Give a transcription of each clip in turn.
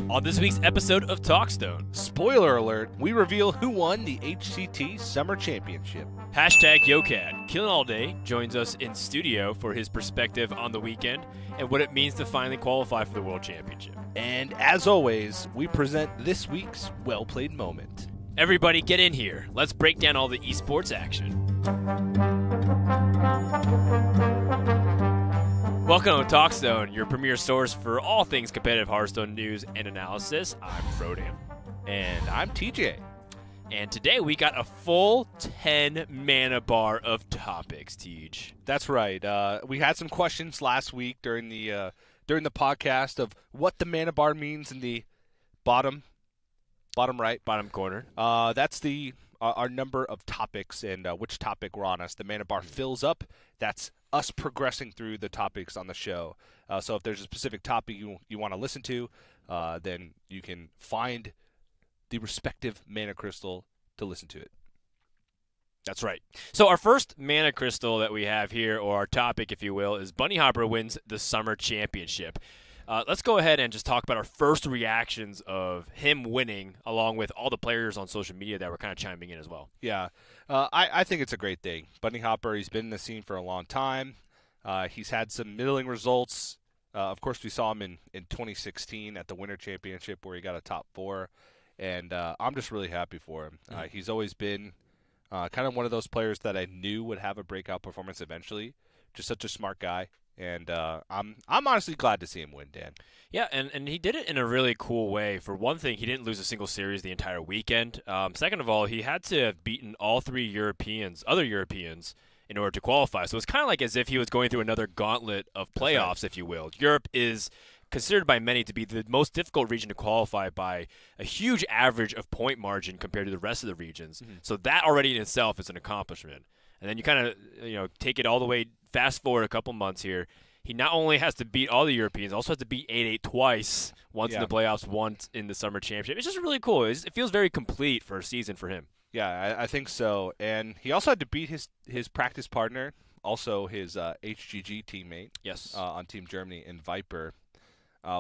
On this week's episode of TalkStone, spoiler alert, we reveal who won the HCT Summer Championship. hashtag YoCat, killinallday joins us in studio for his perspective on the weekend and what it means to finally qualify for the World Championship. And as always, we present this week's well-played moment. Everybody get in here. Let's break down all the esports action. Welcome to TalkStone, your premier source for all things competitive Hearthstone news and analysis. I'm Frodan. And I'm TJ. And today we got a full 10 mana bar of topics, Tej. That's right. We had some questions last week during the podcast of what the mana bar means in the bottom right, bottom corner. That's our number of topics and which topic we're on. As the mana bar fills up, that's us progressing through the topics on the show. So if there's a specific topic you want to listen to, then you can find the respective mana crystal to listen to it. That's right. So our first mana crystal that we have here, or our topic, if you will, is Bunny Hopper wins the Summer Championship. Let's go ahead and just talk about our first reactions of him winning, along with all the players on social media that were kind of chiming in as well. Yeah, I think it's a great thing. Bunny Hopper, he's been in the scene for a long time. He's had some middling results. Of course, we saw him in 2016 at the Winter Championship where he got a top 4. And I'm just really happy for him. He's always been kind of one of those players that I knew would have a breakout performance eventually. Just such a smart guy. And I'm honestly glad to see him win, Dan. Yeah, and he did it in a really cool way. For one thing, he didn't lose a single series the entire weekend. Second of all, he had to have beaten all 3 other Europeans, in order to qualify. So it's kind of like as if he was going through another gauntlet of playoffs, if you will. Europe is considered by many to be the most difficult region to qualify by a huge average of point margin compared to the rest of the regions. Mm-hmm. So that already in itself is an accomplishment. And then you kind of take it all the way, fast forward a couple months here. He not only has to beat all the Europeans, also has to beat 8-8 twice, once in the playoffs, once in the Summer Championship. It's just really cool. It feels very complete for a season for him. Yeah, I think so. And he also had to beat his practice partner, also his HGG teammate, yes, on Team Germany, in Viper,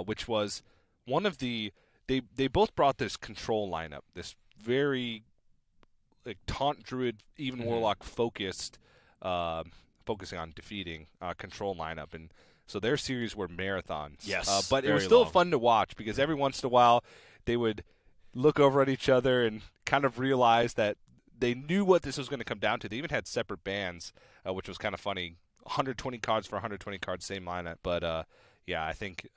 which was one of the they both brought this control lineup, this very taunt druid, even warlock focused, focusing on defeating control lineup, and so their series were marathons. Yes, but it was still fun to watch because every once in a while they would look over at each other and kind of realize that they knew what this was going to come down to. They even had separate bans, which was kind of funny. 120 cards for 120 cards, same lineup, but yeah, I think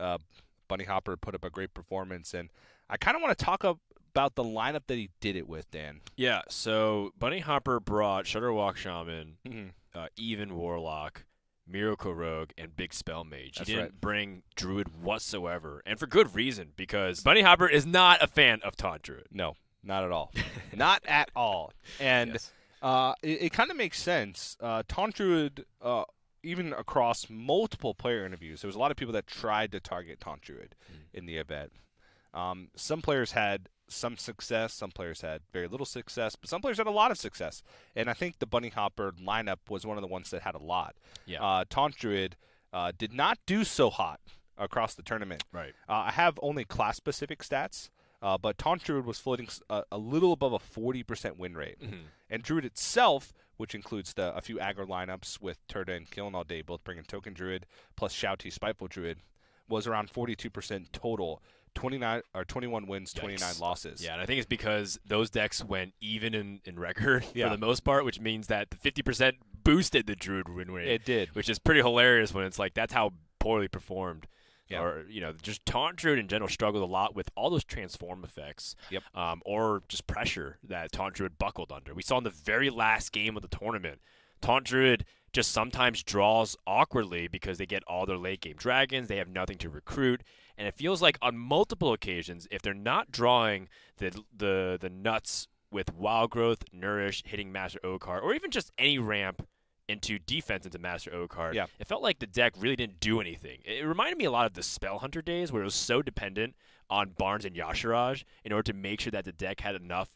Bunny Hopper put up a great performance, and I kind of want to talk about the lineup that he did it with, Dan. Yeah, so Bunny Hopper brought Shutterwalk Shaman, Even Warlock, Miracle Rogue, and Big Spell Mage. He didn't bring Druid whatsoever, and for good reason, because Bunny Hopper is not a fan of Taunt Druid. No, not at all. Not at all. And yes. It kind of makes sense. Taunt Druid, even across multiple player interviews, there was a lot of people that tried to target Taunt Druid in the event. Some players had some success, some players had very little success, but some players had a lot of success. And I think the Bunny Hopper lineup was one of the ones that had a lot. Yeah. Taunt Druid did not do so hot across the tournament. Right. I have only class-specific stats, but Taunt Druid was floating a little above a 40% win rate. Mm-hmm. And Druid itself, which includes a few aggro lineups with Turda and killinallday both bringing Token Druid plus Shoutouts Spiteful Druid, was around 42% total. 21 wins, 29 losses. Yeah, and I think it's because those decks went even in record for the most part, which means that the 50% boosted the Druid win rate. It did. Which is pretty hilarious when it's like that's how poorly performed. Yeah. Or, just Taunt Druid in general struggled a lot with all those transform effects. Yep. Or just pressure that Taunt Druid buckled under. We saw in the very last game of the tournament, Taunt Druid just sometimes draws awkwardly because they get all their late game dragons. They have nothing to recruit. And it feels like on multiple occasions, if they're not drawing the nuts with Wild Growth, Nourish, hitting Master O-Card, or even just any ramp into defense into Master O-Card, it felt like the deck really didn't do anything. It reminded me a lot of the Spell Hunter days where it was so dependent on Barnes and Yashiraj in order to make sure that the deck had enough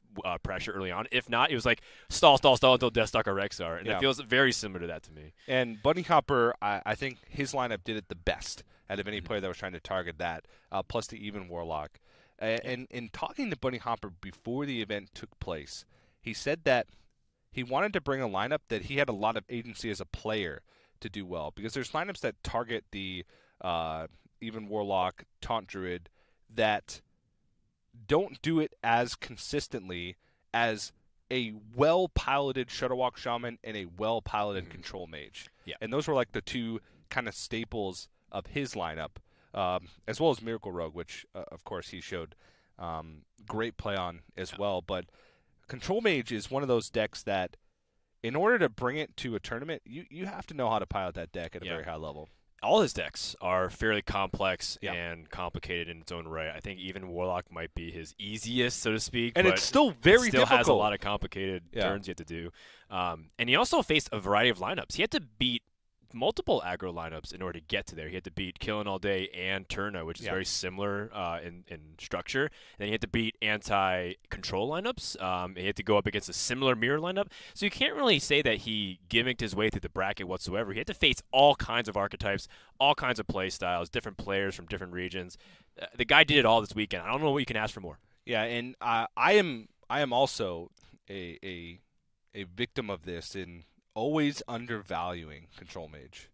pressure early on. If not, it was like stall until Deathstalker or Rexar. And it feels very similar to that to me. And Bunny Hopper, I think his lineup did it the best out of any player that was trying to target that, plus the Even Warlock. And in talking to Bunny Hopper before the event took place, he said that he wanted to bring a lineup that he had a lot of agency as a player to do well, because there's lineups that target the even Warlock, Taunt Druid, that don't do it as consistently as a well-piloted Shutterwalk Shaman and a well-piloted Control Mage. Yeah. And those were like the two kind of staples of his lineup, as well as Miracle Rogue, which, of course, he showed great play on as well. But Control Mage is one of those decks that, in order to bring it to a tournament, you have to know how to pilot that deck at a very high level. All his decks are fairly complex and complicated in its own right. I think even Warlock might be his easiest, so to speak. And but it's still very difficult. Has a lot of complicated Yeah. turns you have to do. And he also faced a variety of lineups. He had to beat multiple aggro lineups in order to get to there. He had to beat Killinallday and Turna, which is very similar in structure. And then he had to beat anti-control lineups. He had to go up against a similar mirror lineup. So you can't really say that he gimmicked his way through the bracket whatsoever. He had to face all kinds of archetypes, all kinds of play styles, different players from different regions. The guy did it all this weekend. I don't know what you can ask for more. Yeah, and I am also a victim of this in always undervaluing Control Mage.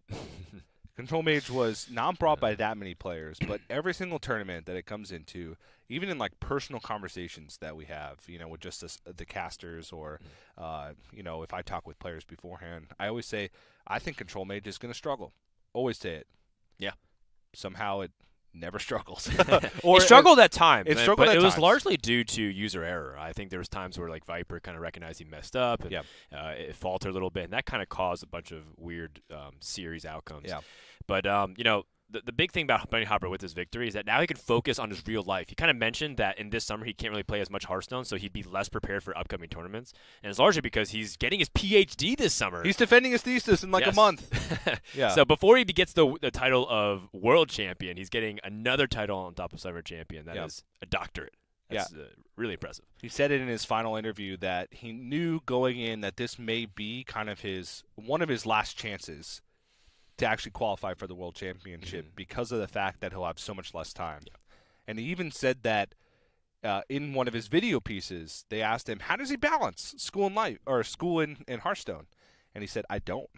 Control Mage was not brought by that many players, but every single tournament that it comes into, even in like personal conversations that we have, with just the casters, or if I talk with players beforehand, I always say I think Control Mage is going to struggle. Always say it. Yeah. Somehow it never struggles. It struggled at times. But it was times. largely due to user error. I think there was times where like Viper kind of recognized he messed up, and it faltered a little bit, and that kind of caused a bunch of weird series outcomes. Yeah. But the big thing about Bunny Hopper with his victory is that now he can focus on his real life. He kind of mentioned that in this summer he can't really play as much Hearthstone, so he'd be less prepared for upcoming tournaments. And it's largely because he's getting his PhD this summer. He's defending his thesis in like a month. Yeah. So before he gets the title of World Champion, he's getting another title on top of Summer Champion. That is a doctorate. That's really impressive. He said it in his final interview that he knew going in that this may be kind of one of his last chances to actually qualify for the World Championship because of the fact that he'll have so much less time. Yeah. And he even said that in one of his video pieces, they asked him, how does he balance school and life, or school and Hearthstone? And he said, I don't.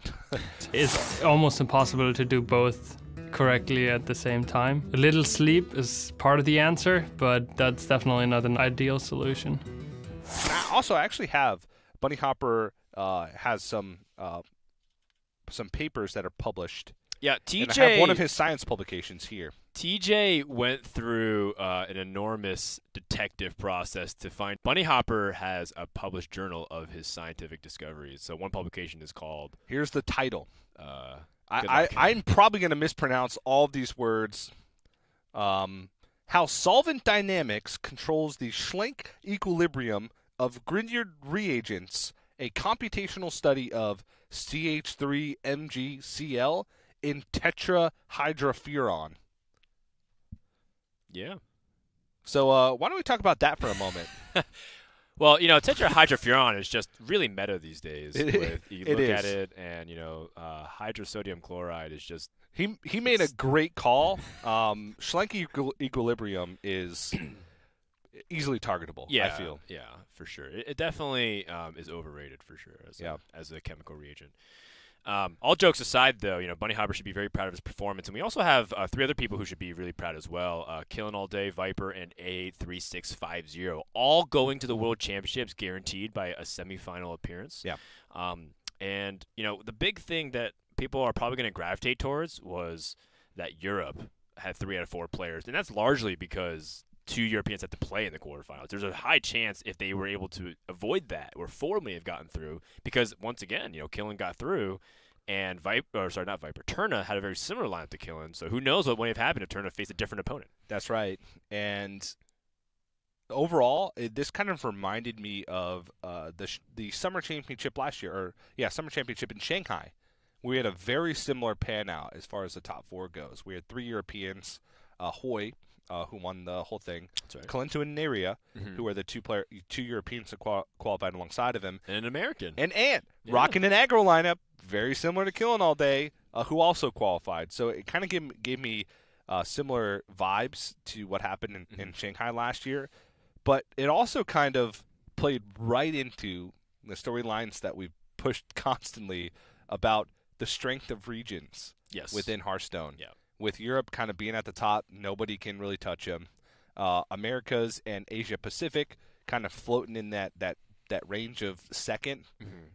It's almost impossible to do both correctly at the same time. A little sleep is part of the answer, but that's definitely not an ideal solution. I actually have, Bunny Hopper has some papers that are published. Yeah, TJ. And I have one of his science publications here. TJ went through an enormous detective process to find. Bunny Hopper has a published journal of his scientific discoveries. So one publication is called. Here's the title. I'm probably going to mispronounce all of these words. How solvent dynamics controls the Schlenk equilibrium of Grignard reagents. A computational study of CH3MgCl in tetrahydrofuran. Yeah. So why don't we talk about that for a moment? Well, tetrahydrofuran is just really meta these days. You look at it, and hydrosodium chloride is just. He made a great call. Schlenk equilibrium is easily targetable. I feel. Yeah, for sure. It definitely is overrated for sure as a chemical reagent. All jokes aside, though, Bunny Hopper should be very proud of his performance, and we also have 3 other people who should be really proud as well: killinallday, Viper, and A3650, all going to the World Championships, guaranteed by a semifinal appearance. Yeah. And the big thing that people are probably going to gravitate towards was that Europe had 3 out of 4 players, and that's largely because 2 Europeans had to play in the quarterfinals. There's a high chance if they were able to avoid that, or 4 may have gotten through, because once again, Killin got through, and Turna had a very similar lineup to Killin. So who knows what might have happened if Turna faced a different opponent. That's right. And overall, this kind of reminded me of the Summer Championship last year, Summer Championship in Shanghai. We had a very similar pan out as far as the top 4 goes. We had 3 Europeans, Hoy, who won the whole thing. That's right. Kalinto and Neria, who are the 2 Europeans that qualified alongside of him. And an American. And Ant, rocking an aggro lineup, very similar to Killinallday, who also qualified. So it kind of gave me similar vibes to what happened in Shanghai last year. But it also kind of played right into the storylines that we've pushed constantly about the strength of regions within Hearthstone. Yeah. With Europe kind of being at the top, nobody can really touch them. Americas and Asia Pacific kind of floating in that range of second.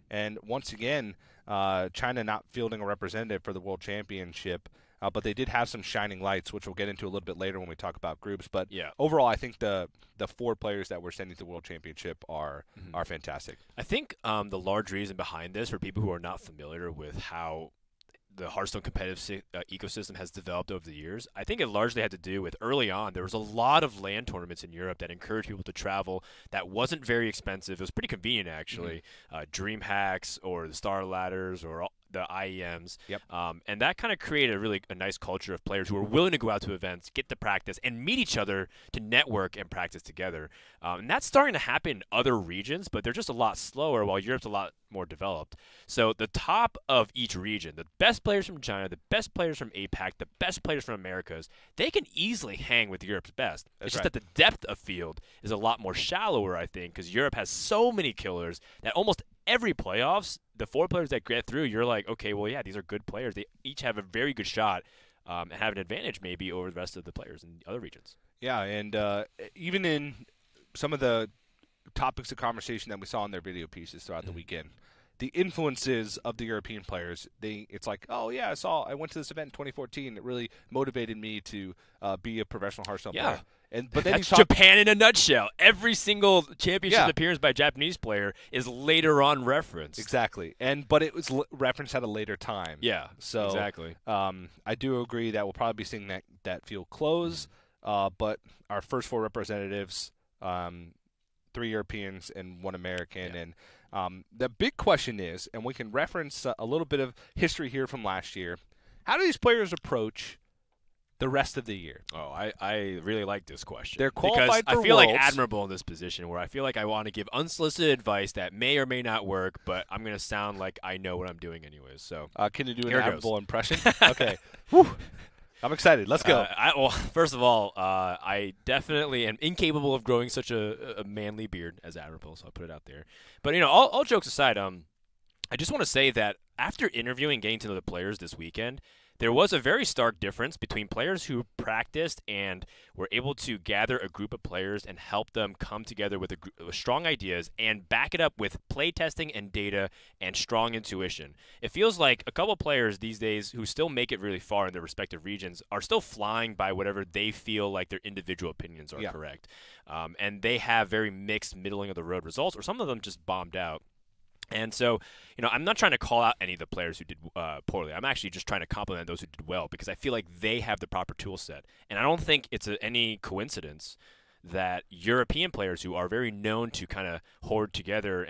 And once again, China not fielding a representative for the World Championship. But they did have some shining lights, which we'll get into a little bit later when we talk about groups. But overall, I think the 4 players that we're sending to the World Championship are fantastic. I think the large reason behind this, for people who are not familiar with how the Hearthstone competitive ecosystem has developed over the years, I think it largely had to do with early on, there was a lot of LAN tournaments in Europe that encouraged people to travel that wasn't very expensive. It was pretty convenient, actually. Dream Hacks or the Star Ladders or the IEMs. And that kind of created a nice culture of players who were willing to go out to events, get to practice, and meet each other to network and practice together. And that's starting to happen in other regions, but they're just a lot slower, while Europe's a lot more developed. So the top of each region, the best players from China, the best players from APAC, the best players from Americas, they can easily hang with Europe's best. It's just that the depth of field is a lot more shallower, I think, because Europe has so many killers that almost every playoffs, the 4 players that get through, you're like, okay, well, yeah, these are good players. They each have a very good shot and have an advantage maybe over the rest of the players in other regions. Yeah, and even in some of the topics of conversation that we saw in their video pieces throughout the weekend, the influences of the European players, it's like, oh, yeah, I went to this event in 2014. It really motivated me to be a professional Hearthstone player. But then that's Japan in a nutshell. Every single championship appearance by a Japanese player is later on referenced. Exactly. But it was referenced at a later time. Yeah, so, exactly. I do agree that we'll probably be seeing that field close. But our first 4 representatives, 3 Europeans and 1 American. And the big question is, and we can reference a little bit of history here from last year, how do these players approach the rest of the year? Oh, I really like this question. They're qualified because for I feel Worlds. like admirable in this position where I feel like I want to give unsolicited advice that may or may not work, but I'm going to sound like I know what I'm doing anyways. So can you do an admirable impression? Okay. Whew. I'm excited. Let's go. Well, first of all, I definitely am incapable of growing such a manly beard as admirable, so I'll put it out there. But, all jokes aside, I just want to say that after interviewing, getting to know the players this weekend, there was a very stark difference between players who practiced and were able to gather a group of players and help them come together with strong ideas and back it up with play testing and data and strong intuition. It feels like a couple of players these days who still make it really far in their respective regions are still flying by whatever they feel like their individual opinions are correct. And they have very mixed middling of the road results, or some of them just bombed out. And so, I'm not trying to call out any of the players who did poorly. I'm actually just trying to compliment those who did well because I feel like they have the proper tool set. And I don't think it's any coincidence that European players who are very known to kind of huddle together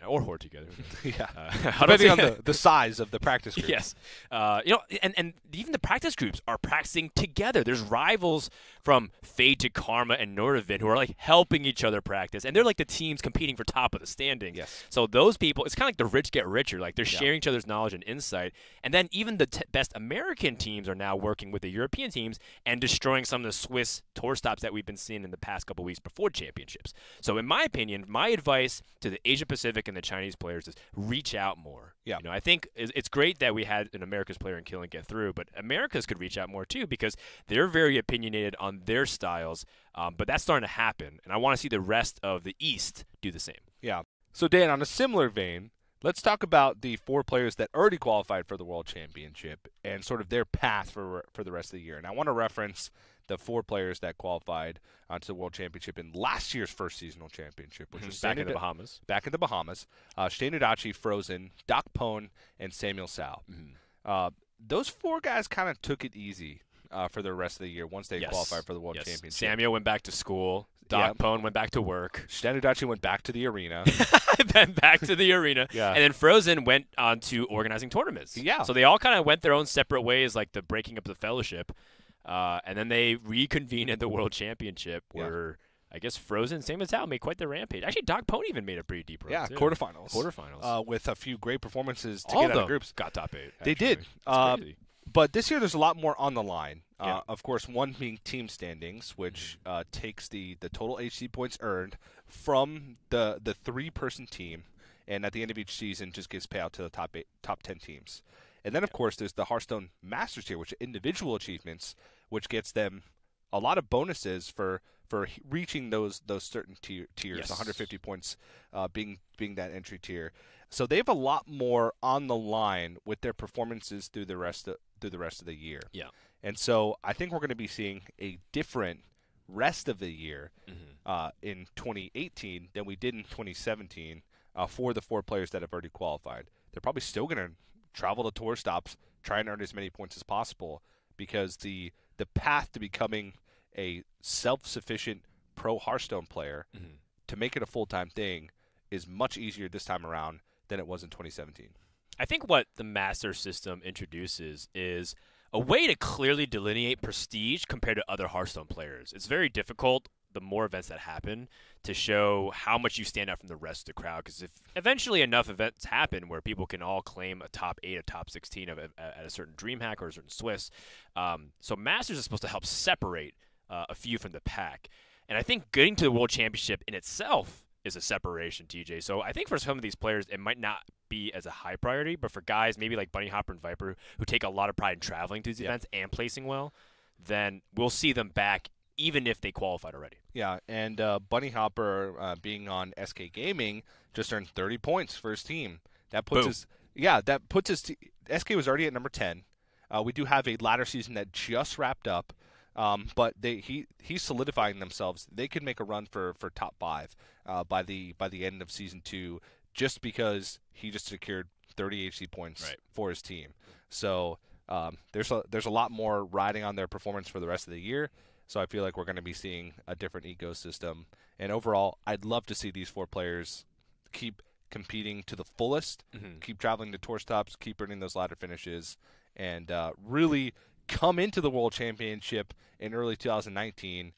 or hoard together. Depending on the size of the practice group. Yes. And even the practice groups are practicing together. There's rivals from Fade to Karma and Nordavin who are like helping each other practice, and they're like the teams competing for top of the standings. Yes. So those people, it's kind of like the rich get richer. Like they're sharing each other's knowledge and insight. And then even the best American teams are now working with the European teams and destroying some of the Swiss tour stops that we've been seeing in the past couple weeks before championships. So in my opinion, my advice to the Asia Pacific and the Chinese players is reach out more. Yeah. I think it's great that we had an America's player in Killing get through, but America's could reach out more too because they're very opinionated on their styles. But that's starting to happen, and I want to see the rest of the East do the same. Yeah. So Dan, on a similar vein, let's talk about the 4 players that already qualified for the World Championship and sort of their path for the rest of the year. And I want to reference the 4 players that qualified to the World Championship in last year's first seasonal championship, which was back in the Bahamas. Back in the Bahamas. Shane Udachi, Frozen, Doc Pone, and Samuel Sao. Those 4 guys kind of took it easy for the rest of the year once they qualified for the World Championship. Samuel went back to school. Doc Pone went back to work. Shane Udachi went back to the arena. Then back to the arena. Yeah. And then Frozen went on to organizing tournaments. Yeah. So they all kind of went their own separate ways, like the breaking up the fellowship. And then they reconvened at the World Championship where I guess Frozen, same as Hal, made quite the rampage. Actually, Doc Pone even made a pretty deep run. Yeah, too. Quarterfinals. With with a few great performances to all get of out them of groups. got top 8. They did. Crazy. But this year there's a lot more on the line. Yeah. Of course, one being team standings, which takes the total HC points earned from the 3-person team, and at the end of each season just gives payout to the top 10 teams. And then, of course, there's the Hearthstone Masters tier, which are individual achievements, which gets them a lot of bonuses for reaching those certain tiers. Yes. 150 points being that entry tier. So they have a lot more on the line with their performances through the rest of the year. Yeah. And so I think we're going to be seeing a different rest of the year in 2018 than we did in 2017 for the 4 players that have already qualified. They're probably still going to travel to tour stops, try and earn as many points as possible, because the path to becoming a self-sufficient pro Hearthstone player to make it a full-time thing is much easier this time around than it was in 2017. I think what the Master System introduces is a way to clearly delineate prestige compared to other Hearthstone players. It's very difficult, the more events that happen, to show how much you stand out from the rest of the crowd, because if eventually enough events happen where people can all claim a top 8, a top 16 at a certain DreamHack or a certain Swiss, so Masters is supposed to help separate a few from the pack. And I think getting to the World Championship in itself is a separation, TJ. So I think for some of these players, it might not be as a high priority, but for guys maybe like Bunny Hopper and Viper who take a lot of pride in traveling to these events and placing well, then we'll see them back even if they qualified already. Yeah, and Bunny Hopper being on SK Gaming just earned 30 points for his team. That puts SK was already at number 10. We do have a ladder season that just wrapped up. But he's solidifying themselves. They could make a run for top 5 by the end of season 2, just because he just secured 30 HC points for his team. So there's a lot more riding on their performance for the rest of the year. So I feel like we're going to be seeing a different ecosystem. And overall, I'd love to see these 4 players keep competing to the fullest, keep traveling to tour stops, keep earning those ladder finishes, and really come into the World Championship in early 2019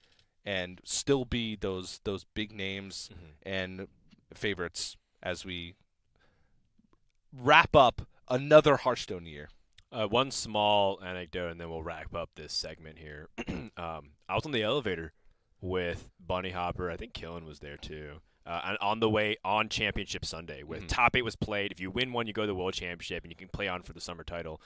and still be those big names and favorites as we wrap up another Hearthstone year. One small anecdote, and then we'll wrap up this segment here. I was on the elevator with Bunny Hopper. I think Killen was there too. And on the way on Championship Sunday, with top 8 was played. If you win one, you go to the World Championship, and you can play on for the summer title.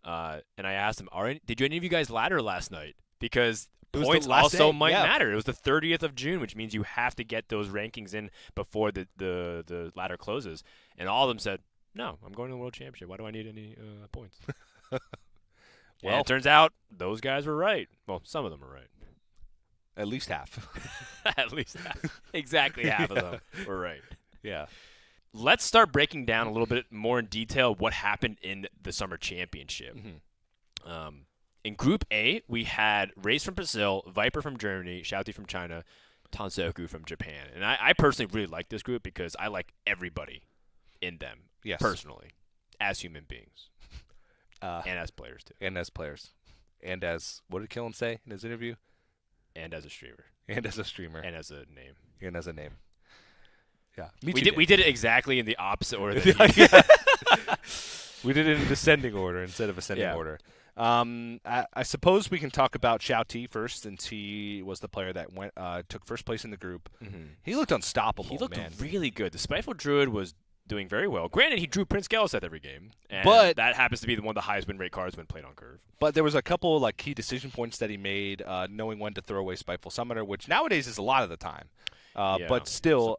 And I asked him, did any of you guys ladder last night? Because points also might matter. It was the 30th of June, which means you have to get those rankings in before the ladder closes. And all of them said, no, I'm going to the World Championship. Why do I need any points? Well, it turns out those guys were right. Well, some of them were right. At least half. At least half. Exactly half of them were right. Yeah. Let's start breaking down a little bit more in detail what happened in the Summer Championship. In Group A, we had Race from Brazil, Viper from Germany, Shoutouts from China, Tansoku from Japan. And I personally really like this group because I like everybody in them, personally, as human beings. And as players, too. And as players. And as, what did Killen say in his interview? And as a streamer. And as a streamer. And as a name. And as a name. Yeah. We did it exactly in the opposite order. We did it in descending order instead of ascending order. I suppose we can talk about Shoutouts first, since he was the player that took first place in the group. He looked unstoppable. He looked really good. The Spiteful Druid was doing very well. Granted, he drew Prince Galliseth every game, but that happens to be one of the highest win rate cards when played on curve. But there was a couple key decision points that he made, knowing when to throw away Spiteful Summoner, which nowadays is a lot of the time. But still,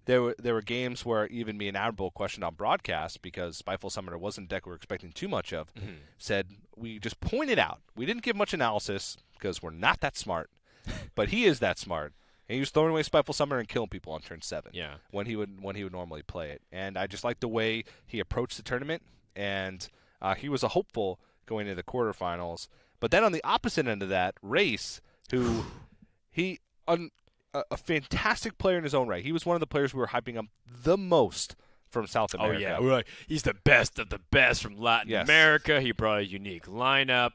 there were games where even me and Admiral questioned on broadcast, because Spiteful Summoner wasn't a deck we were expecting too much of. Said we just pointed out. We didn't give much analysis because we're not that smart, but he is that smart. And he was throwing away Spiteful Summoner and killing people on turn 7 when he would normally play it. And I just liked the way he approached the tournament, and he was a hopeful going into the quarterfinals. But then on the opposite end of that, Race, who a fantastic player in his own right. He was one of the players we were hyping up the most from South America. Oh, yeah, right. He's the best of the best from Latin America. He brought a unique lineup.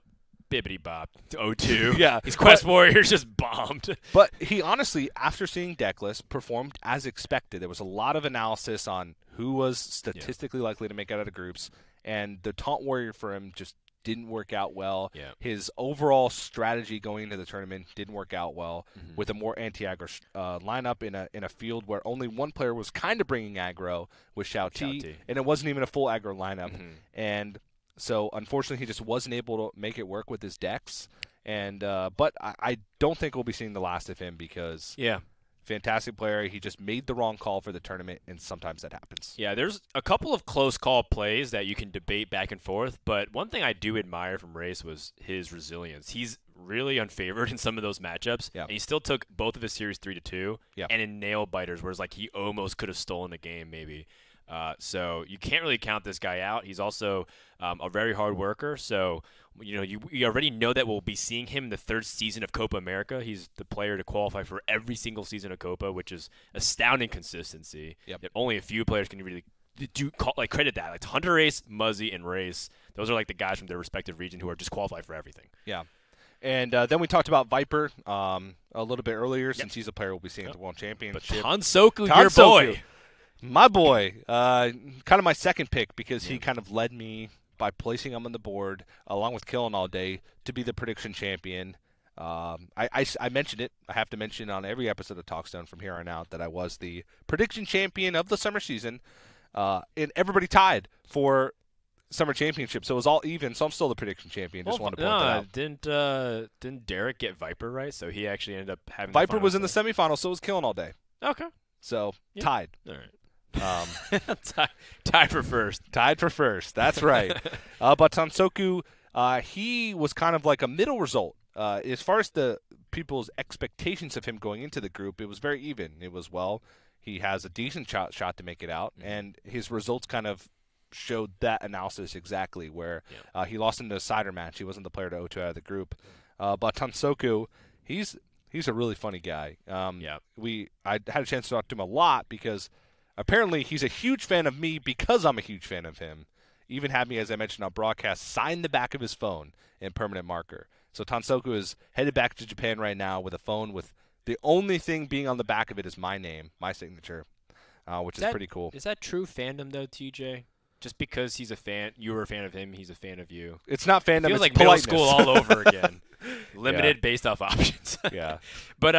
Bibbity bop. 0-2. Yeah. His Quest Warriors just bombed. But he honestly, after seeing deck list, performed as expected. There was a lot of analysis on who was statistically likely to make it out of groups, and the Taunt Warrior for him just didn't work out well. Yeah. His overall strategy going into the tournament didn't work out well with a more anti-aggro lineup in a field where only one player was kind of bringing aggro with Shoutouts, and it wasn't even a full aggro lineup. And so, unfortunately, he just wasn't able to make it work with his decks. And but I don't think we'll be seeing the last of him because fantastic player. He just made the wrong call for the tournament, and sometimes that happens. Yeah, there's a couple of close call plays that you can debate back and forth, but one thing I do admire from Race was his resilience. He's really unfavored in some of those matchups, and he still took both of his series 3-2, and in nail biters, whereas like he almost could have stolen the game maybe. So you can't really count this guy out. He's also a very hard worker. So, you already know that we'll be seeing him in the third season of Copa America. He's the player to qualify for every single season of Copa, which is astounding consistency. That only a few players can really credit that. Like Hunter Race, Muzzy, and Race. Those are like the guys from their respective region who are just qualified for everything. Yeah. And then we talked about Viper a little bit earlier, since he's a player we'll be seeing at the World Championship. But Tansoku, your boy. My boy, kind of my second pick because he kind of led me by placing him on the board along with killinallday to be the prediction champion. I mentioned it. I have to mention on every episode of TalkStone from here on out that I was the prediction champion of the summer season, and everybody tied for summer championship, so it was all even. So I'm still the prediction champion. Just wanted to point that out. Didn't Derek get Viper right? So he actually ended up having Viper was in the semifinal, so it was killinallday. Okay, so tied. All right. Tied for first. Tied for first. That's right. But Tansoku, he was kind of like a middle result. As far as the people's expectations of him going into the group, it was very even. It was, he has a decent shot to make it out, and his results kind of showed that analysis exactly, where he lost in the cider match. He wasn't the player to 0-2 out of the group. But Tansoku, he's a really funny guy. I had a chance to talk to him a lot because apparently he's a huge fan of me because I'm a huge fan of him. Even had me, as I mentioned on broadcast, sign the back of his phone in permanent marker. So Tansoku is headed back to Japan right now with a phone with the only thing being on the back of it is my name, my signature, which is pretty cool. Is that true fandom, though, TJ? Just because he's a fan, you were a fan of him, he's a fan of you. It's not fandom. It feels it's like politeness. middle school all over again. Limited based off options. But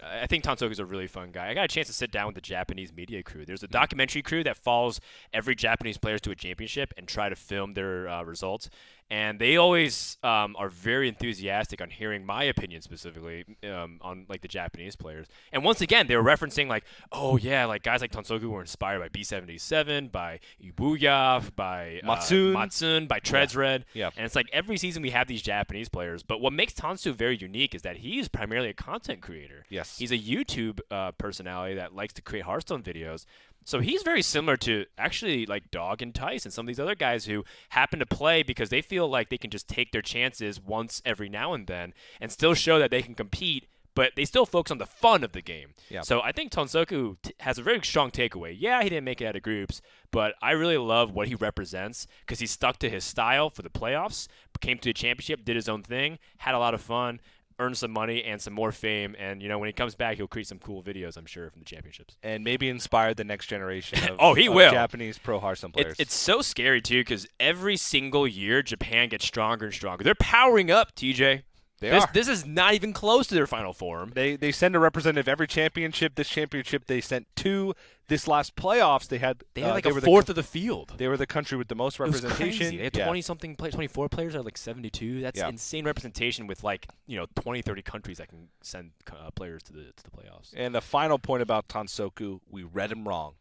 I think Tansoku's a really fun guy. I got a chance to sit down with the Japanese media crew. There's a documentary crew that follows every Japanese players to a championship and try to film their results. And they always are very enthusiastic on hearing my opinion specifically on like the Japanese players. And once again, they were referencing like, oh yeah, like guys like Tansoku were inspired by B77, by Ibuya, by Matsun, by Treadsred. And it's like every season we have these Japanese players. But what makes Tansu very unique is that he's primarily a content creator. He's a YouTube personality that likes to create Hearthstone videos. So he's very similar to actually like Dog and Tice and some of these other guys who happen to play because they feel like they can just take their chances once every now and then and still show that they can compete, but they still focus on the fun of the game. So I think Tansoku has a very strong takeaway. Yeah, he didn't make it out of groups, but I really love what he represents because he stuck to his style for the playoffs, came to the championship, did his own thing, had a lot of fun, earn some money and some more fame, and when he comes back, he'll create some cool videos, I'm sure, from the championships, and maybe inspire the next generation of, of Japanese pro Hearthstone players. It's so scary too because every single year Japan gets stronger and stronger. They're powering up, TJ. This is not even close to their final form. They send a representative every championship. This championship they sent two. This last playoffs they had like a fourth of the field. They were the country with the most representation. It was crazy. They had 20-something, 24 players out of like 72. That's insane representation with like 20, 30 countries that can send players to the playoffs. And the final point about Tansoku, we read him wrong.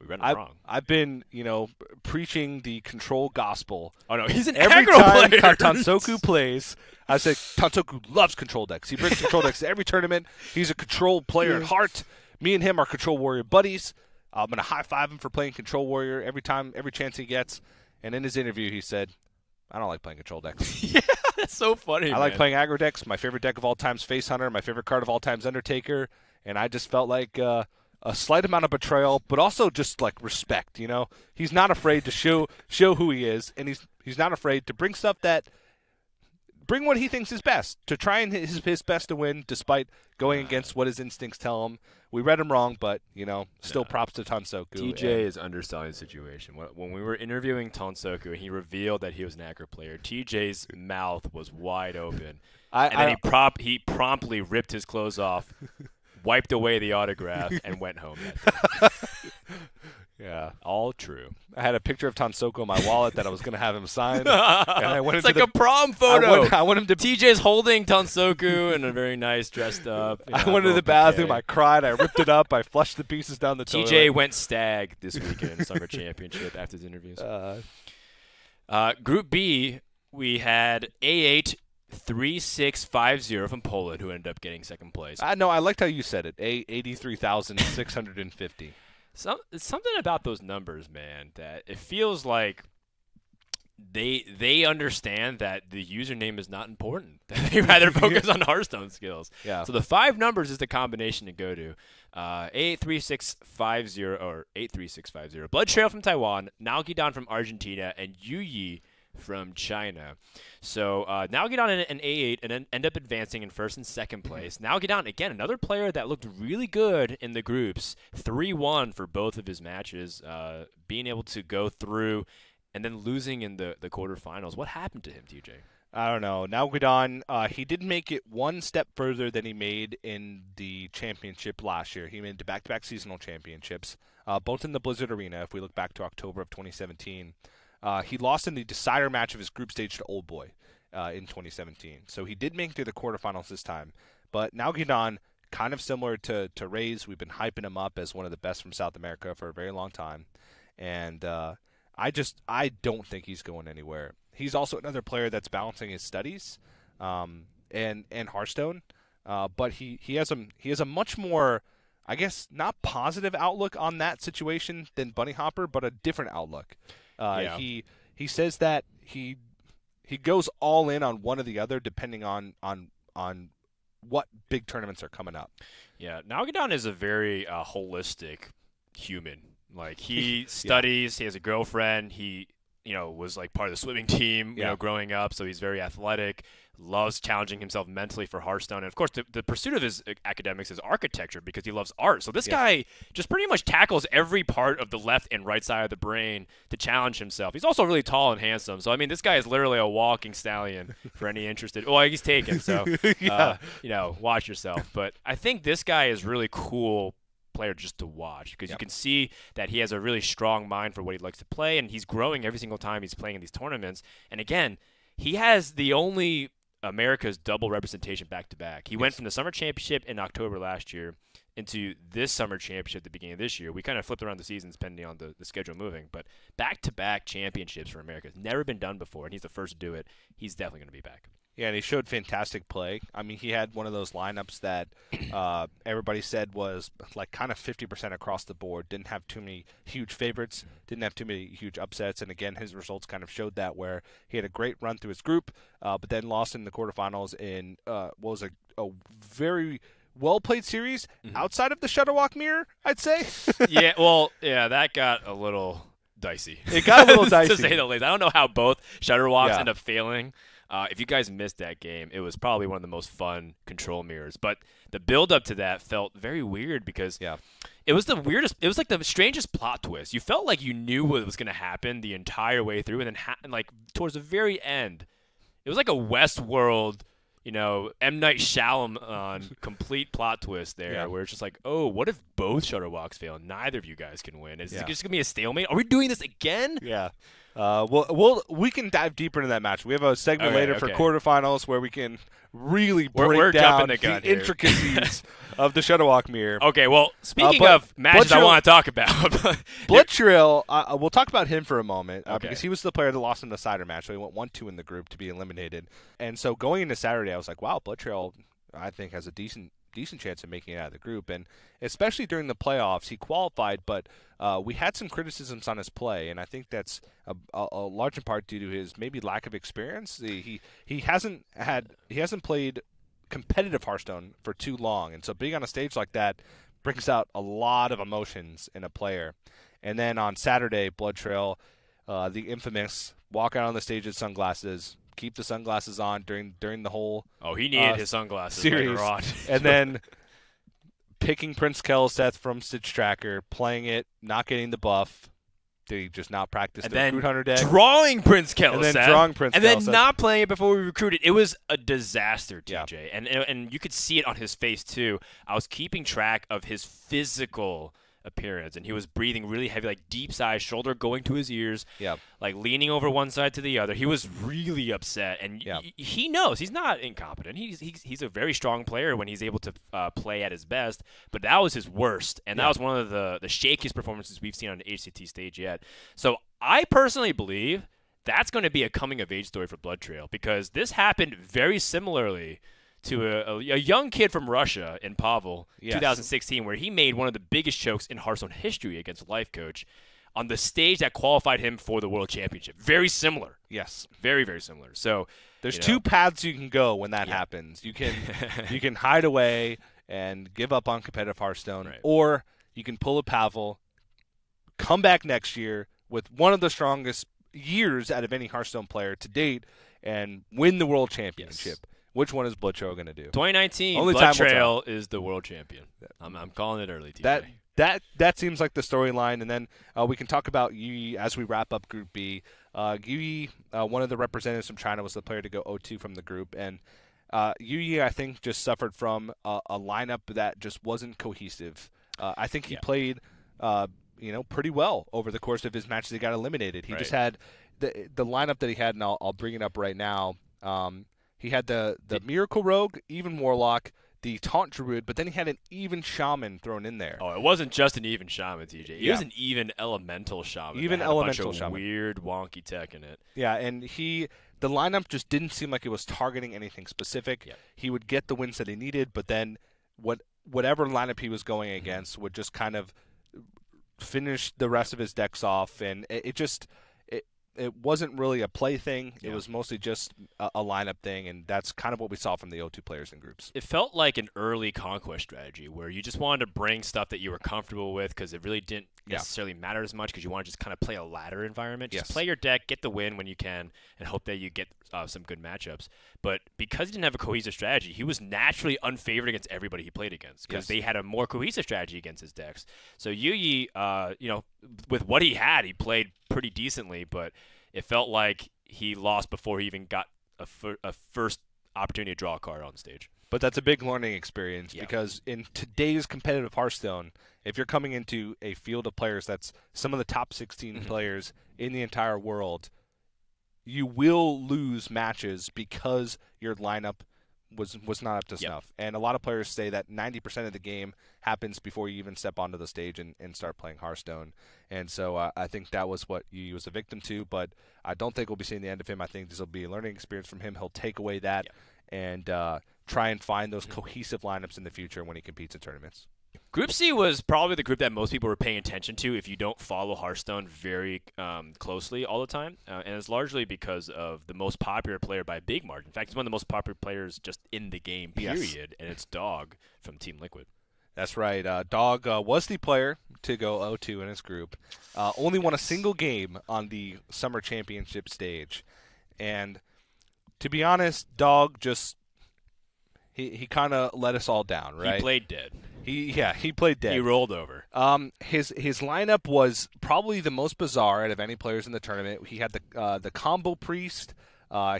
We read him wrong. I've been, preaching the control gospel. Oh no, he's an every aggro time player. Tansoku plays. I said Tansoku loves control decks. He brings control decks to every tournament. He's a control player at heart. Me and him are control warrior buddies. I'm gonna high five him for playing control warrior every chance he gets. And in his interview, he said, "I don't like playing control decks." Yeah, that's so funny. I like playing aggro decks. My favorite deck of all time is Face Hunter. My favorite card of all time is Undertaker. And I just felt like a slight amount of betrayal, but also just like respect. He's not afraid to show who he is, and he's not afraid to bring stuff that bring what he thinks is best, to try and his best to win, despite going against what his instincts tell him. We read him wrong, but, still props to Tansoku. TJ is underselling the situation. When we were interviewing Tansoku and he revealed that he was an Acro player, TJ's mouth was wide open. And then he promptly ripped his clothes off, wiped away the autograph, and went home that day. Yeah. All true. I had a picture of Tansoku in my wallet that I was going to have him sign. And I went it's like a prom photo. I went him to TJ's holding Tansoku and a very nice dressed up. I went to the bathroom. I cried. I ripped it up. I flushed the pieces down the toilet. TJ went stag this weekend, Summer Championship, after his interviews. Group B, we had A8 3650 from Poland, who ended up getting second place. No, I liked how you said it. 83,650. Something about those numbers, man, that it feels like they understand that the username is not important. They rather focus on Hearthstone skills. Yeah. So the 5 numbers is the combination to go to. 83650 or 83650. Blood Trail from Taiwan, Nalgidon from Argentina, and Yuyi from China. So Nalgidon and A8 and then end up advancing in first and second place. Nalgidon, again, another player that looked really good in the groups. 3-1 for both of his matches, being able to go through and then losing in the quarterfinals. What happened to him, TJ? I don't know. Nalgidon, he did make it one step further than he made in the championship last year. He made the back-to-back seasonal championships, both in the Blizzard Arena, if we look back to October of 2017. He lost in the decider match of his group stage to Old Boy in 2017. So he did make it to the quarterfinals this time. But Nalgidon, kind of similar to Raze, we've been hyping him up as one of the best from South America for a very long time. And I don't think he's going anywhere. He's also another player that's balancing his studies and Hearthstone. But he has a much more, I guess, not positive outlook on that situation than Bunny Hopper, but a different outlook. Yeah. He says that he goes all in on one or the other depending on what big tournaments are coming up. Yeah, Nalgidon is a very holistic human. Like, he studies, he has a girlfriend, he was like part of the swimming team, growing up, so he's very athletic, loves challenging himself mentally for Hearthstone. And of course, the pursuit of his academics is architecture because he loves art. So this guy just pretty much tackles every part of the left and right side of the brain to challenge himself. He's also really tall and handsome. So, I mean, this guy is literally a walking stallion for any interested. Well, he's taken, so, watch yourself. But I think this guy is really cool player just to watch because you can see that he has a really strong mind for what he likes to play, and he's growing every single time he's playing in these tournaments. And again, he has the only America's double representation back-to-back. He went from the Summer Championship in October last year into this Summer Championship at the beginning of this year. We kind of flipped around the seasons depending on the schedule moving, but back-to-back championships for America has never been done before, and he's the first to do it. He's definitely going to be back. Yeah, and he showed fantastic play. I mean, he had one of those lineups that everybody said was like kind of 50% across the board. Didn't have too many huge favorites. Didn't have too many huge upsets. And again, his results kind of showed that, where he had a great run through his group, but then lost in the quarterfinals in what was a very well-played series outside of the Shutterwalk mirror, I'd say. That got a little dicey. It got a little dicey. To say the least. I don't know how both Shutterwalks end up failing. If you guys missed that game, it was probably one of the most fun control mirrors. But the build-up to that felt very weird because it was the weirdest. It was like the strangest plot twist. You felt like you knew what was going to happen the entire way through, and then like towards the very end, it was like a Westworld, M. Night Shyamalan complete plot twist there, where it's just like, oh, what if both Shutterwalks fail and neither of you guys can win? Is it just going to be a stalemate? Are we doing this again? Yeah. We can dive deeper into that match. We have a segment later for quarterfinals where we can really break down the intricacies of the Shutterwalk mirror. Okay, well, speaking of matches I want to talk about. Blood Trail, we'll talk about him for a moment because he was the player that lost in the decider match. So he went 1-2 in the group to be eliminated. And so going into Saturday, I was like, wow, Blood Trail, I think, has a decent chance of making it out of the group. And especially during the playoffs, he qualified, but we had some criticisms on his play, and I think that's a large in part due to his maybe lack of experience. He hasn't played competitive Hearthstone for too long, and so being on a stage like that brings out a lot of emotions in a player. And then on Saturday, Blood Trail, the infamous walk out on the stage with sunglasses, keep the sunglasses on during the whole Oh, he needed his sunglasses series, later on. and then picking Prince Keleseth from Stitch Tracker, playing it, not getting the buff. Did he just not practice the Recruit Hunter deck? Drawing Prince Keleseth. And then drawing Prince And Keleseth. then not playing it before we recruited. It was a disaster, TJ. Yeah. And you could see it on his face, too. I was keeping track of his physical appearance, and he was breathing really heavy, like deep sigh, shoulder going to his ears, like leaning over one side to the other. He was really upset, and he knows he's not incompetent. He's a very strong player when he's able to play at his best, but that was his worst, and that was one of the shakiest performances we've seen on an HCT stage yet. So I personally believe that's going to be a coming-of-age story for Blood Trail, because this happened very similarly to a young kid from Russia in Pavel, 2016, where he made one of the biggest chokes in Hearthstone history against Life Coach on the stage that qualified him for the World Championship. Very similar. Yes. Very, very similar. So there's two paths you can go when that happens. You can hide away and give up on competitive Hearthstone, or you can pull a Pavel, come back next year with one of the strongest years out of any Hearthstone player to date, and win the World Championship. Yes. Which one is Blood Trail going to do? 2019, only Blood Trail is the world champion. I'm calling it early, TJ. That seems like the storyline, and then we can talk about Yi as we wrap up Group B. Yi, one of the representatives from China, was the player to go 0-2 from the group, and Yi, I think, just suffered from a lineup that just wasn't cohesive. I think he played, pretty well over the course of his matches. He got eliminated. He just had the lineup that he had, and I'll bring it up right now. He had the Miracle Rogue, even Warlock, the Taunt Druid, but then he had an even Shaman thrown in there. Oh, it wasn't just an even Shaman, TJ. It was an even Elemental Shaman. Even Elemental Shaman. Weird, wonky tech in it. Yeah, and the lineup just didn't seem like it was targeting anything specific. Yep. He would get the wins that he needed, but then whatever lineup he was going against would just kind of finish the rest of his decks off, and it wasn't really a play thing. It was mostly just a lineup thing, and that's kind of what we saw from the 0-2 players in groups. It felt like an early conquest strategy where you just wanted to bring stuff that you were comfortable with because it really didn't necessarily matter as much because you want to just kind of play a ladder environment. Just play your deck, get the win when you can, and hope that you get some good matchups. But because he didn't have a cohesive strategy, he was naturally unfavored against everybody he played against because they had a more cohesive strategy against his decks. So Yi, with what he had, he played pretty decently, but it felt like he lost before he even got a first opportunity to draw a card on stage. But that's a big learning experience because in today's competitive Hearthstone, if you're coming into a field of players that's some of the top 16 players in the entire world, you will lose matches because your lineup was not up to snuff. And a lot of players say that 90% of the game happens before you even step onto the stage and start playing Hearthstone. And so I think that was what he was a victim to, but I don't think we'll be seeing the end of him. I think this will be a learning experience from him. He'll take away that and try and find those cohesive lineups in the future when he competes in tournaments. Group C was probably the group that most people were paying attention to if you don't follow Hearthstone very closely all the time. And it's largely because of the most popular player by a big margin. In fact, he's one of the most popular players just in the game, period, and it's Dog from Team Liquid. That's right. Dog was the player to go 0-2 in his group. Only won a single game on the Summer Championship stage. And to be honest, Dog just he kind of let us all down, right? He played dead. He played dead. He rolled over. His lineup was probably the most bizarre out of any players in the tournament. He had the combo priest.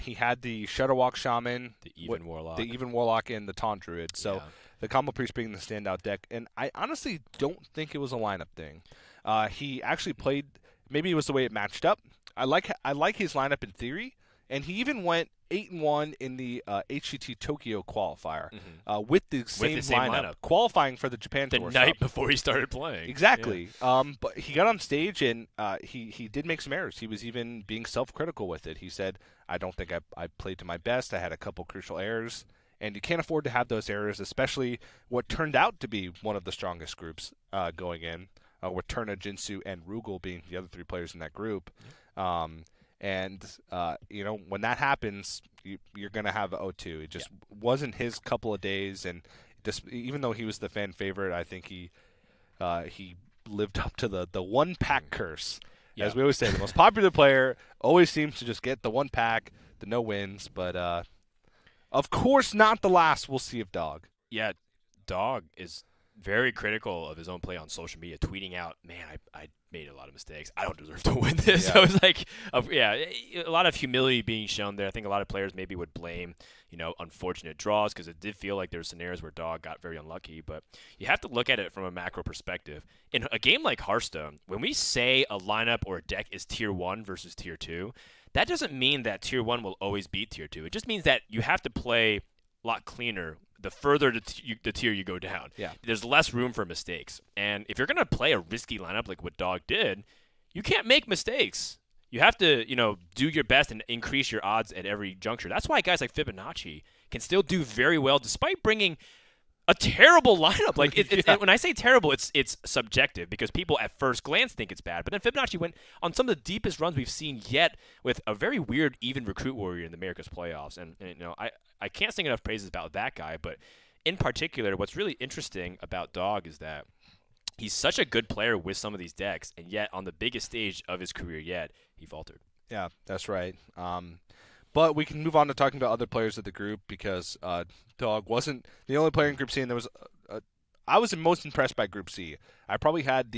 He had the Shutterwalk Shaman, the even Warlock, and the Taunt Druid. So the combo priest being the standout deck. And I honestly don't think it was a lineup thing. He actually played. Maybe it was the way it matched up. I like his lineup in theory, and he even went 8-1 in the HCT Tokyo qualifier with the same lineup, qualifying for the Japan Tour. The night before he started playing. Exactly. Yeah. But he got on stage and he did make some errors. He was even being self-critical with it. He said, I don't think I played to my best. I had a couple crucial errors. And you can't afford to have those errors, especially what turned out to be one of the strongest groups going in, with Turna, Jinsu, and Rugal being the other three players in that group. And, when that happens, you're going to have 0-2. It just wasn't his couple of days. And just, even though he was the fan favorite, I think he lived up to the one-pack curse. Yeah. As we always say, the most popular player always seems to just get the one pack. the no wins, but of course not the last. We'll see if Dog. Yeah, Dog is very critical of his own play on social media, tweeting out, "Man, I made a lot of mistakes. I don't deserve to win this." Yeah. So it's like, a lot of humility being shown there. I think a lot of players maybe would blame, unfortunate draws, because it did feel like there were scenarios where Dog got very unlucky. But you have to look at it from a macro perspective. In a game like Hearthstone, when we say a lineup or a deck is tier 1 versus tier 2, that doesn't mean that tier 1 will always beat tier 2. It just means that you have to play a lot cleaner the further the tier you go down. Yeah. There's less room for mistakes. And if you're going to play a risky lineup like what Dog did, you can't make mistakes. You have to, do your best and increase your odds at every juncture. That's why guys like Fibonacci can still do very well despite bringing a terrible lineup. Like when I say terrible, it's subjective because people at first glance think it's bad. But then Fibonacci went on some of the deepest runs we've seen yet with a very weird even recruit warrior in the Americas playoffs. And I can't sing enough praises about that guy. But in particular, what's really interesting about Dog is that he's such a good player with some of these decks, and yet on the biggest stage of his career yet, he faltered. Yeah, that's right. But we can move on to talking about other players of the group because Dog wasn't the only player in Group C, and there was I was most impressed by Group C. I probably had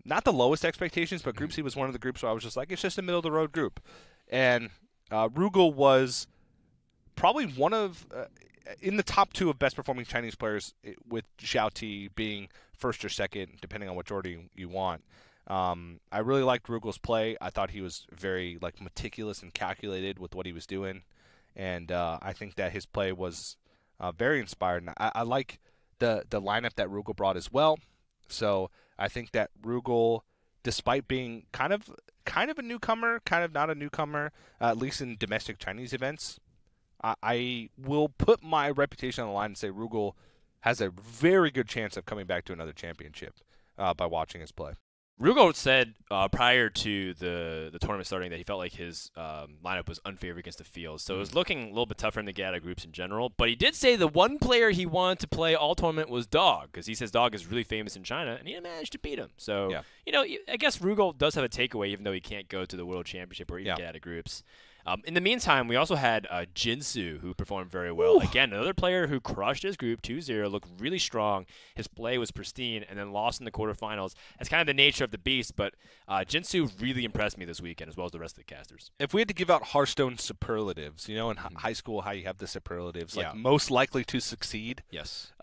not the lowest expectations, but Group C was one of the groups where I was just like, it's just a middle-of-the-road group. And Rugal was probably one of in the top 2 of best-performing Chinese players, with Xiaoti being first or second, depending on which order you want. I really liked Rugal's play. I thought he was very meticulous and calculated with what he was doing, and I think that his play was very inspired. And I like the lineup that Rugal brought as well. So I think that Rugal, despite being kind of a newcomer, kind of not a newcomer, at least in domestic Chinese events, I will put my reputation on the line and say Rugal has a very good chance of coming back to another championship by watching his play. Rugal said prior to the tournament starting that he felt like his lineup was unfavored against the field. So it was looking a little bit tough for him to get out of groups in general. But he did say the one player he wanted to play all tournament was Dog, because he says Dog is really famous in China, and he managed to beat him. So, I guess Rugal does have a takeaway, even though he can't go to the World Championship or even get out of groups. In the meantime, we also had Jinsu, who performed very well. Ooh. Again, another player who crushed his group 2-0, looked really strong. His play was pristine, and then lost in the quarterfinals. That's kind of the nature of the beast, but Jinsu really impressed me this weekend, as well as the rest of the casters. If we had to give out Hearthstone superlatives, in high school how you have the superlatives, most likely to succeed. Yes.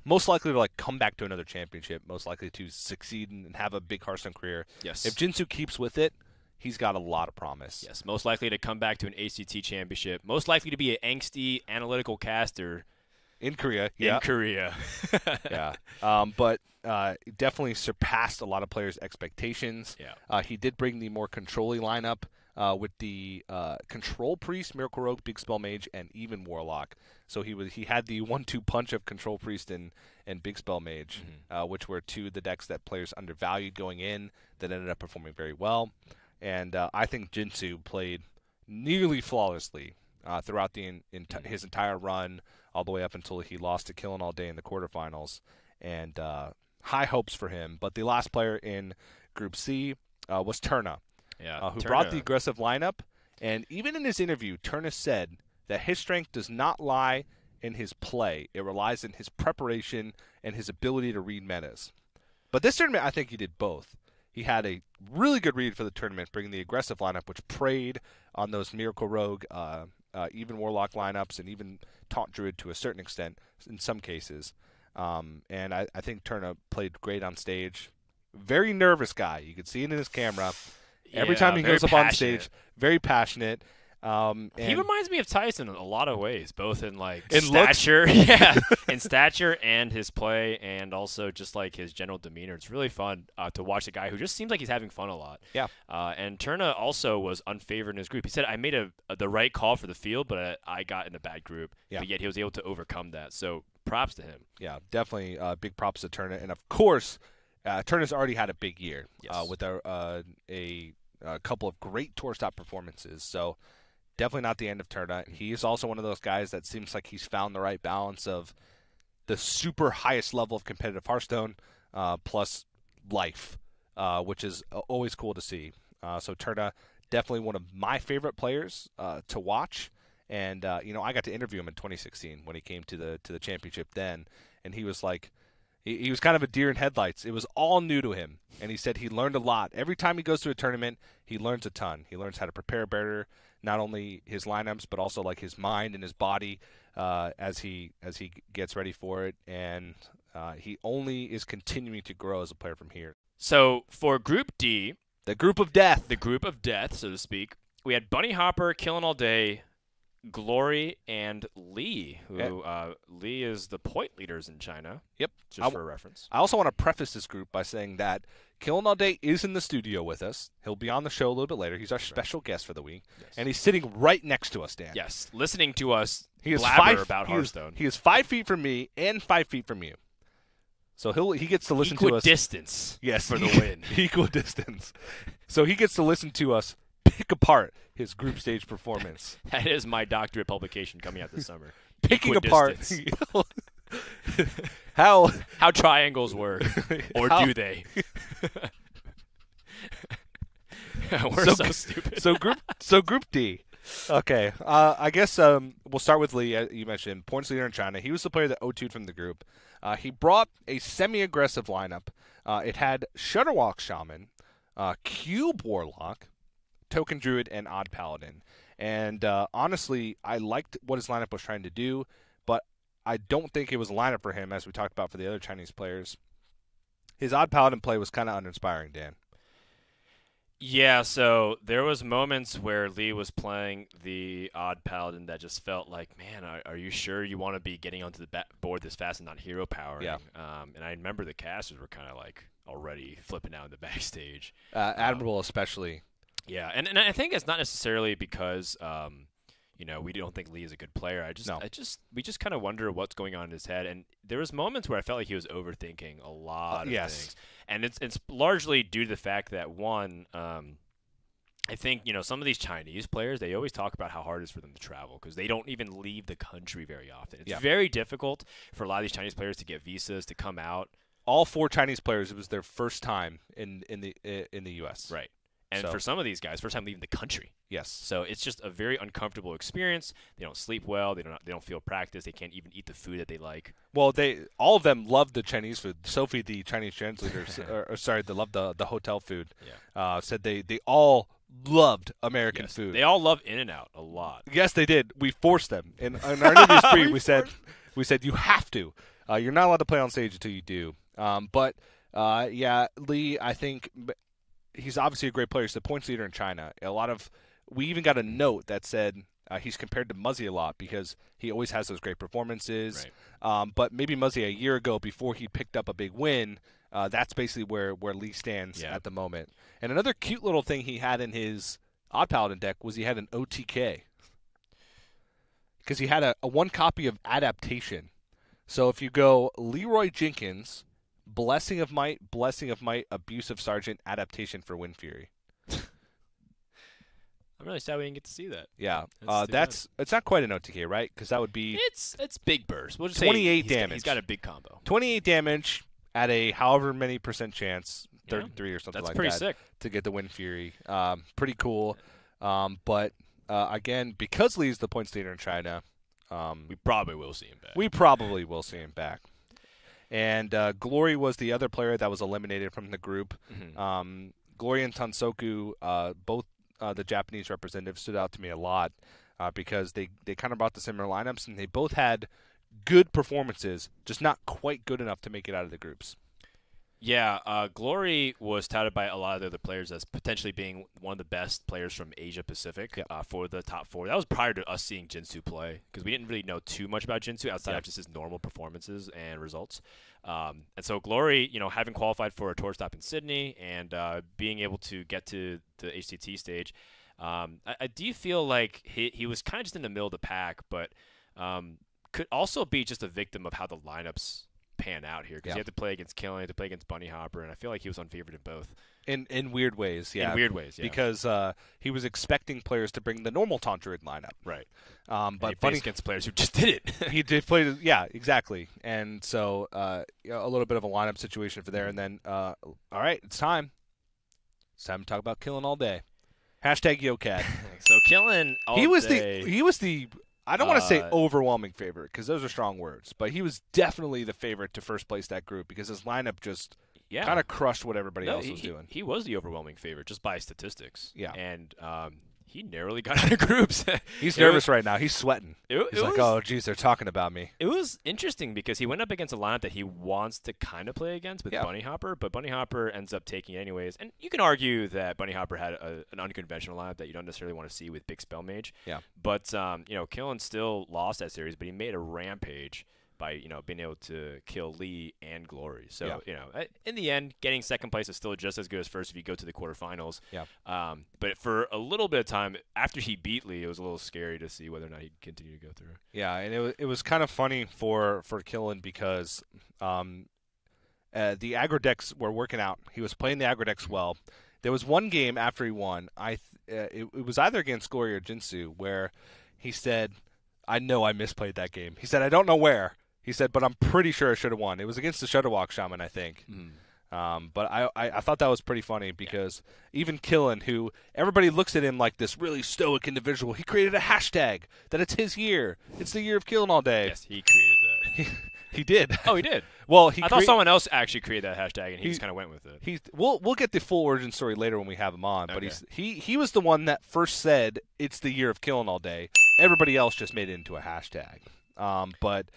Most likely to come back to another championship. Most likely to succeed and have a big Hearthstone career. Yes. If Jinsu keeps with it, he's got a lot of promise. Yes, most likely to come back to an HCT championship. Most likely to be an angsty, analytical caster. In Korea, In Korea. Yeah. But definitely surpassed a lot of players' expectations. Yeah. He did bring the more control-y lineup with the Control Priest, Miracle Rogue, Big Spell Mage, and even Warlock. So he had the 1-2 punch of Control Priest and Big Spell Mage, which were 2 of the decks that players undervalued going in that ended up performing very well. And I think Jinsu played nearly flawlessly throughout his entire run, all the way up until he lost to killinallday in the quarterfinals. And high hopes for him. But the last player in Group C was Turna, who brought the aggressive lineup. And even in his interview, Turna said that his strength does not lie in his play. It relies in his preparation and his ability to read metas. But this tournament, I think he did both. He had a really good read for the tournament, bringing the aggressive lineup, which preyed on those Miracle Rogue, even Warlock lineups, and even Taunt Druid to a certain extent in some cases. And I think Turna played great on stage. Very nervous guy. You could see it in his camera. Every time he goes up on stage, very passionate. He reminds me of Tyson in a lot of ways, both in in stature, in stature and his play, and also just his general demeanor. It's really fun to watch a guy who just seems like he's having fun a lot. Yeah. And Turna also was unfavored in his group. He said, "I made the right call for the field, but I got in a bad group." Yeah. But yet he was able to overcome that. So props to him. Yeah, definitely big props to Turna, and of course, Turna's already had a big year with a couple of great tour stop performances. So. Definitely not the end of Turna. He is also one of those guys that seems like he's found the right balance of the super highest level of competitive Hearthstone plus life, which is always cool to see. So Turna definitely one of my favorite players to watch. And I got to interview him in 2016 when he came to the championship then, and he was like, he was kind of a deer in headlights. It was all new to him, and he said he learned a lot. Every time he goes to a tournament, he learns a ton. He learns how to prepare better, not only his lineups but also like his mind and his body as he gets ready for it. And he only is continuing to grow as a player from here. So for Group D, the group of death, so to speak, we had Bunny Hopper, killinallday, Glory, and Lee, who Lee is the point leaders in China. Yep. Just for reference. I also want to preface this group by saying that killinallday is in the studio with us. He'll be on the show a little bit later. He's our special guest for the week. Yes. And he's sitting right next to us, Dan. Yes, listening to us he is blabber about Hearthstone. He is 5 feet from me and 5 feet from you. So he gets to listen to us. Equidistance. Yes, for the win. Equidistance. So he gets to listen to us pick apart his group stage performance. That is my doctorate publication coming out this summer. Picking apart how triangles work, or do they? We're so stupid. So group D. Okay, I guess we'll start with Lee. You mentioned points leader in China. He was the player that O2'd from the group. He brought a semi-aggressive lineup. It had Shutterwalk Shaman, Cube Warlock, Token Druid, and Odd Paladin. And honestly, I liked what his lineup was trying to do, but I don't think it was a lineup for him, as we talked about for the other Chinese players. His Odd Paladin play was kind of uninspiring, Dan. Yeah, so there was moments where Lee was playing the Odd Paladin that just felt like, man, are you sure you want to be getting onto the board this fast and not hero powering? Yeah. And I remember the casters were kind of like already flipping out in the backstage. Admirable especially. Yeah, and I think it's not necessarily because we don't think Lee is a good player. We just kind of wonder what's going on in his head. And there was moments where I felt like he was overthinking a lot of things. And it's largely due to the fact that one, I think some of these Chinese players, they always talk about how hard it is for them to travel because they don't even leave the country very often. It's very difficult for a lot of these Chinese players to get visas to come out. All 4 Chinese players, it was their first time in the U.S. Right. And for some of these guys, first time leaving the country. Yes. So it's just a very uncomfortable experience. They don't sleep well. They don't feel practice. They can't even eat the food that they like. Well, all of them love the Chinese food. Sophie, the Chinese translator, they love the hotel food. Yeah. Said they all loved American food. They all love In-N-Out a lot. Yes, they did. We forced them in our interview spree. we said you have to. You're not allowed to play on stage until you do. But Lee, I think. He's obviously a great player. He's the points leader in China. We even got a note that said he's compared to Muzzy a lot because he always has those great performances. Right. But maybe Muzzy a year ago, before he picked up a big win, that's basically where Lee stands at the moment. And another cute little thing he had in his Odd Paladin deck was he had an OTK. Because he had a 1 copy of Adaptation. So if you go Leroy Jenkins, Blessing of Might, Abusive Sergeant, Adaptation for Wind Fury. I'm really sad we didn't get to see that. Yeah, it's not quite an OTK, right? Because that would be it's big burst. We'll just 28 say damage. He's got a big combo. 28 damage at a however many % chance, 33 or something like that. That's pretty sick to get the Wind Fury. Pretty cool. But again, because Lee's the points leader in China, we probably will see him back. And Glory was the other player that was eliminated from the group. Mm-hmm. Glory and Tansoku, both the Japanese representatives, stood out to me a lot because they kind of brought the similar lineups, and they both had good performances, just not quite good enough to make it out of the groups. Yeah, Glory was touted by a lot of the other players as potentially being one of the best players from Asia Pacific for the top 4. That was prior to us seeing Jinsu play because we didn't really know too much about Jinsu outside of just his normal performances and results. And so Glory, having qualified for a tour stop in Sydney and being able to get to the HCT stage, I do feel like he was kind of just in the middle of the pack, but could also be just a victim of how the lineups pan out here because you have to play against Killing, you have to play against Bunny Hopper, and I feel like he was unfavored in both. In weird ways, yeah. In weird ways, yeah. Because he was expecting players to bring the normal Taunt Druid lineup. Right. But Bunny against players who just did it. He did play, yeah, exactly. And so a little bit of a lineup situation for there. And then, all right, it's time. It's time to talk about killinallday. Hashtag YoCat. So Killin, He was the I don't want to say overwhelming favorite because those are strong words, but he was definitely the favorite to first place that group because his lineup just kind of crushed what everybody else was doing. He was the overwhelming favorite just by statistics. Yeah. And he narrowly got out of groups. He's nervous right now. He's sweating. He's like, oh, geez, they're talking about me. It was interesting because he went up against a lineup that he wants to kind of play against with Bunny Hopper, but Bunny Hopper ends up taking it anyways. And you can argue that Bunny Hopper had an unconventional lineup that you don't necessarily want to see with Big Spell Mage. Yeah. But, Killin still lost that series, but he made a rampage by, being able to kill Lee and Glory. So, in the end, getting second place is still just as good as first if you go to the quarterfinals. Yeah. But for a little bit of time, after he beat Lee, it was a little scary to see whether or not he'd continue to go through. Yeah, and it was kind of funny for Killin because the aggro decks were working out. He was playing the aggro decks well. There was one game after he won. It was either against Glory or Jinsu where he said, I know I misplayed that game. He said, I don't know where. He said, but I'm pretty sure I should have won. It was against the Shutterwalk Shaman, I think. But I thought that was pretty funny because even Killin, who everybody looks at him like this really stoic individual, he created a hashtag that it's his year. It's the year of killinallday. Yes, he created that. He did. Oh, he did. Well, I thought someone else actually created that hashtag, and he just kind of went with it. We'll get the full origin story later when we have him on. But he was the one that first said it's the year of killinallday. Everybody else just made it into a hashtag. But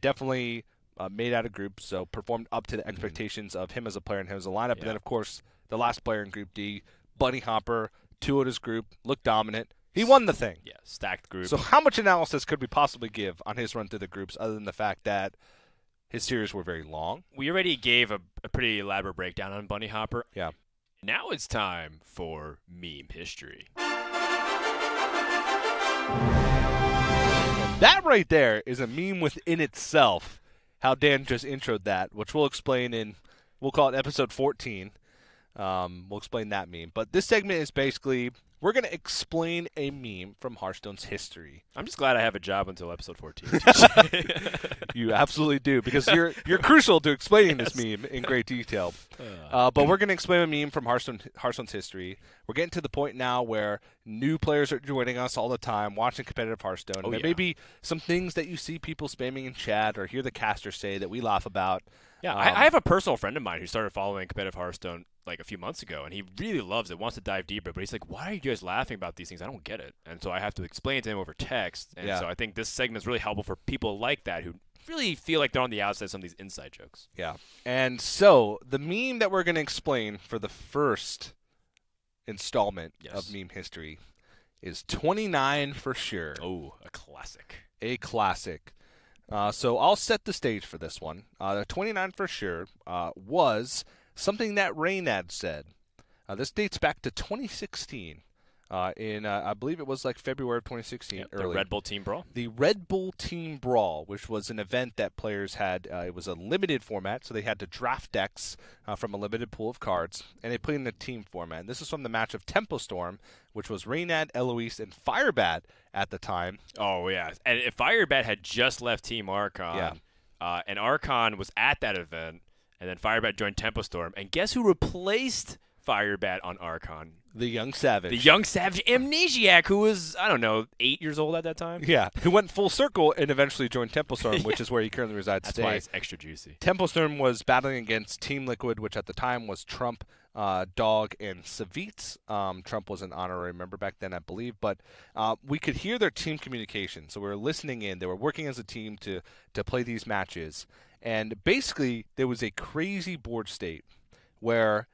definitely made out of group, so performed up to the expectations of him as a player and him as a lineup. And then, of course, the last player in Group D, Bunny Hopper, 2-0 his group, looked dominant. He won the thing. Yeah, stacked group. So how much analysis could we possibly give on his run through the groups other than the fact that his series were very long? We already gave a pretty elaborate breakdown on Bunny Hopper. Yeah. Now it's time for meme history. That right there is a meme within itself, how Dan just introed that, which we'll explain we'll call it episode 14. We'll explain that meme. But this segment is basically, we're going to explain a meme from Hearthstone's history. I'm just glad I have a job until episode 14. You absolutely do, because you're crucial to explaining this meme in great detail. But we're going to explain a meme from Hearthstone's history. We're getting to the point now where new players are joining us all the time, watching competitive Hearthstone. And there may be some things that you see people spamming in chat or hear the casters say that we laugh about. Yeah, I have a personal friend of mine who started following competitive Hearthstone like a few months ago, and he really loves it, wants to dive deeper, but he's like, why are you guys laughing about these things? I don't get it. And so I have to explain to him over text. And so I think this segment is really helpful for people like that who really feel like they're on the outside of some of these inside jokes. Yeah. And so the meme that we're going to explain for the first installment of meme history is 29 for sure. Oh, a classic. A classic. So I'll set the stage for this one. The 29 for sure was something that Reynad said. This dates back to 2016. I believe it was like February of 2016. The Red Bull Team Brawl? The Red Bull Team Brawl, which was an event that players had. It was a limited format, so they had to draft decks from a limited pool of cards, and they played in a team format. And this is from the match of Tempo Storm, which was Reynad, Eloise, and Firebat at the time. Oh, yeah. And Firebat had just left Team Archon, and Archon was at that event, and then Firebat joined Tempo Storm. And guess who replaced Firebat on Archon? The Young Savage. The Young Savage Amnesiac, who was, 8 years old at that time? Yeah, who went full circle and eventually joined Tempo Storm, which is where he currently resides today. That's why it's extra juicy. Tempo Storm was battling against Team Liquid, which at the time was Trump, Dog, and Savitz. Trump was an honorary member back then, I believe. But we could hear their team communication, so we were listening in. They were working as a team to play these matches. And basically, there was a crazy board state where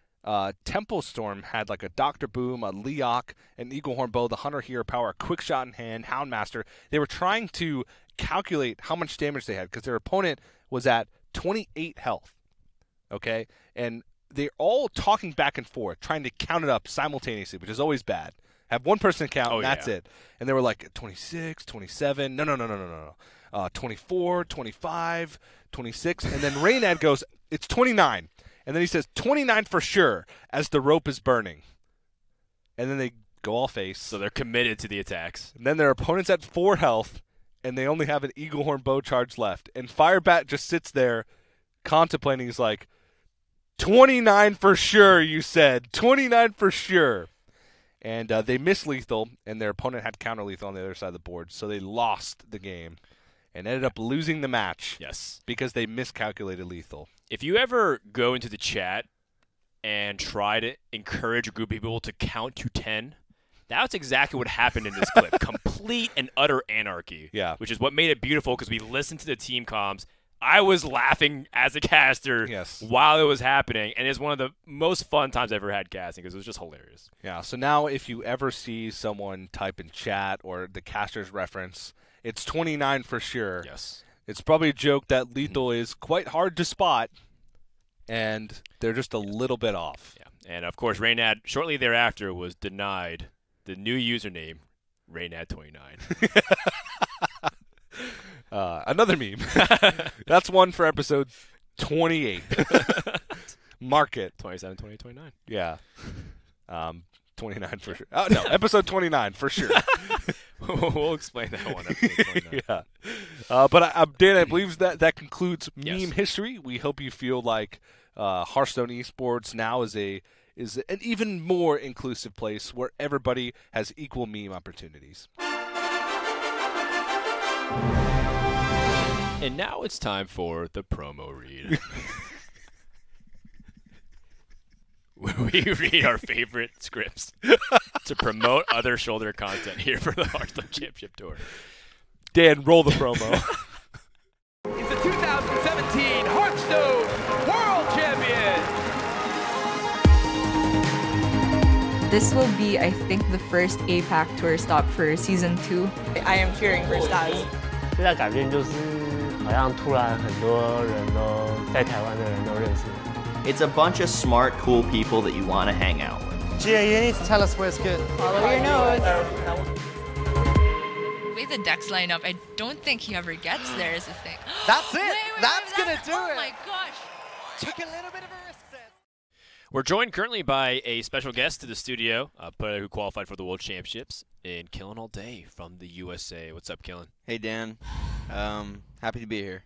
Tempo Storm had like a Dr. Boom, a Leok, an Eaglehorn Bow, the Hunter Hero Power, a Quick Shot in hand, Houndmaster. They were trying to calculate how much damage they had because their opponent was at 28 health. Okay? And they're all talking back and forth, trying to count it up simultaneously, which is always bad. Have one person count, and that's it. And they were like 26, 27, no. 24, 25, 26. And then Reynad goes, it's 29. And then he says, 29 for sure, as the rope is burning. And then they go all face. So they're committed to the attacks. And then their opponent's at 4 health, and they only have an Eaglehorn Bow charge left. And Firebat just sits there contemplating. He's like, 29 for sure, you said. 29 for sure. And they missed lethal, and their opponent had counter lethal on the other side of the board, so they lost the game and ended up losing the match. Yes. Because they miscalculated lethal. If you ever go into the chat and try to encourage a group of people to count to 10, that's exactly what happened in this clip. Complete and utter anarchy. Yeah. Which is what made it beautiful because we listened to the team comms. I was laughing as a caster while it was happening, and it's one of the most fun times I've ever had casting because it was just hilarious. Yeah, so now if you ever see someone type in chat or the caster's reference, it's 29 for sure. Yes. It's probably a joke that lethal is quite hard to spot, and they're just a little bit off. Yeah, and of course, Raynad shortly thereafter was denied the new username, Raynad29. Another meme. That's one for episode 28. Mark it. 27, 28, 29. Yeah. 29 for sure. Oh, no, episode 29 for sure. We'll explain that one. Episode 29. Yeah. But Dan, I believe that concludes Yes. meme history. We hope you feel like Hearthstone Esports now is an even more inclusive place where everybody has equal meme opportunities. And now it's time for the promo read. We read our favorite scripts to promote other shoulder content here for the Hearthstone Championship Tour. Dan, roll the promo. He's the 2017 Hearthstone World Champion. This will be, I think, the first APAC tour stop for Season 2. I am cheering for Stars. 最大改变就是好像突然很多人都在台湾的人都认识我。 It's a bunch of smart, cool people that you want to hang out with. Gia, you need to tell us where it's good. Follow your nose. The way the decks line up, I don't think he ever gets there is the thing. That's it. That's gonna do oh it. Oh my gosh. Took a little bit of a risk there. We're joined currently by a special guest to the studio, a player who qualified for the World Championships, in killinallday from the USA. What's up, Killin? Hey, Dan. Happy to be here.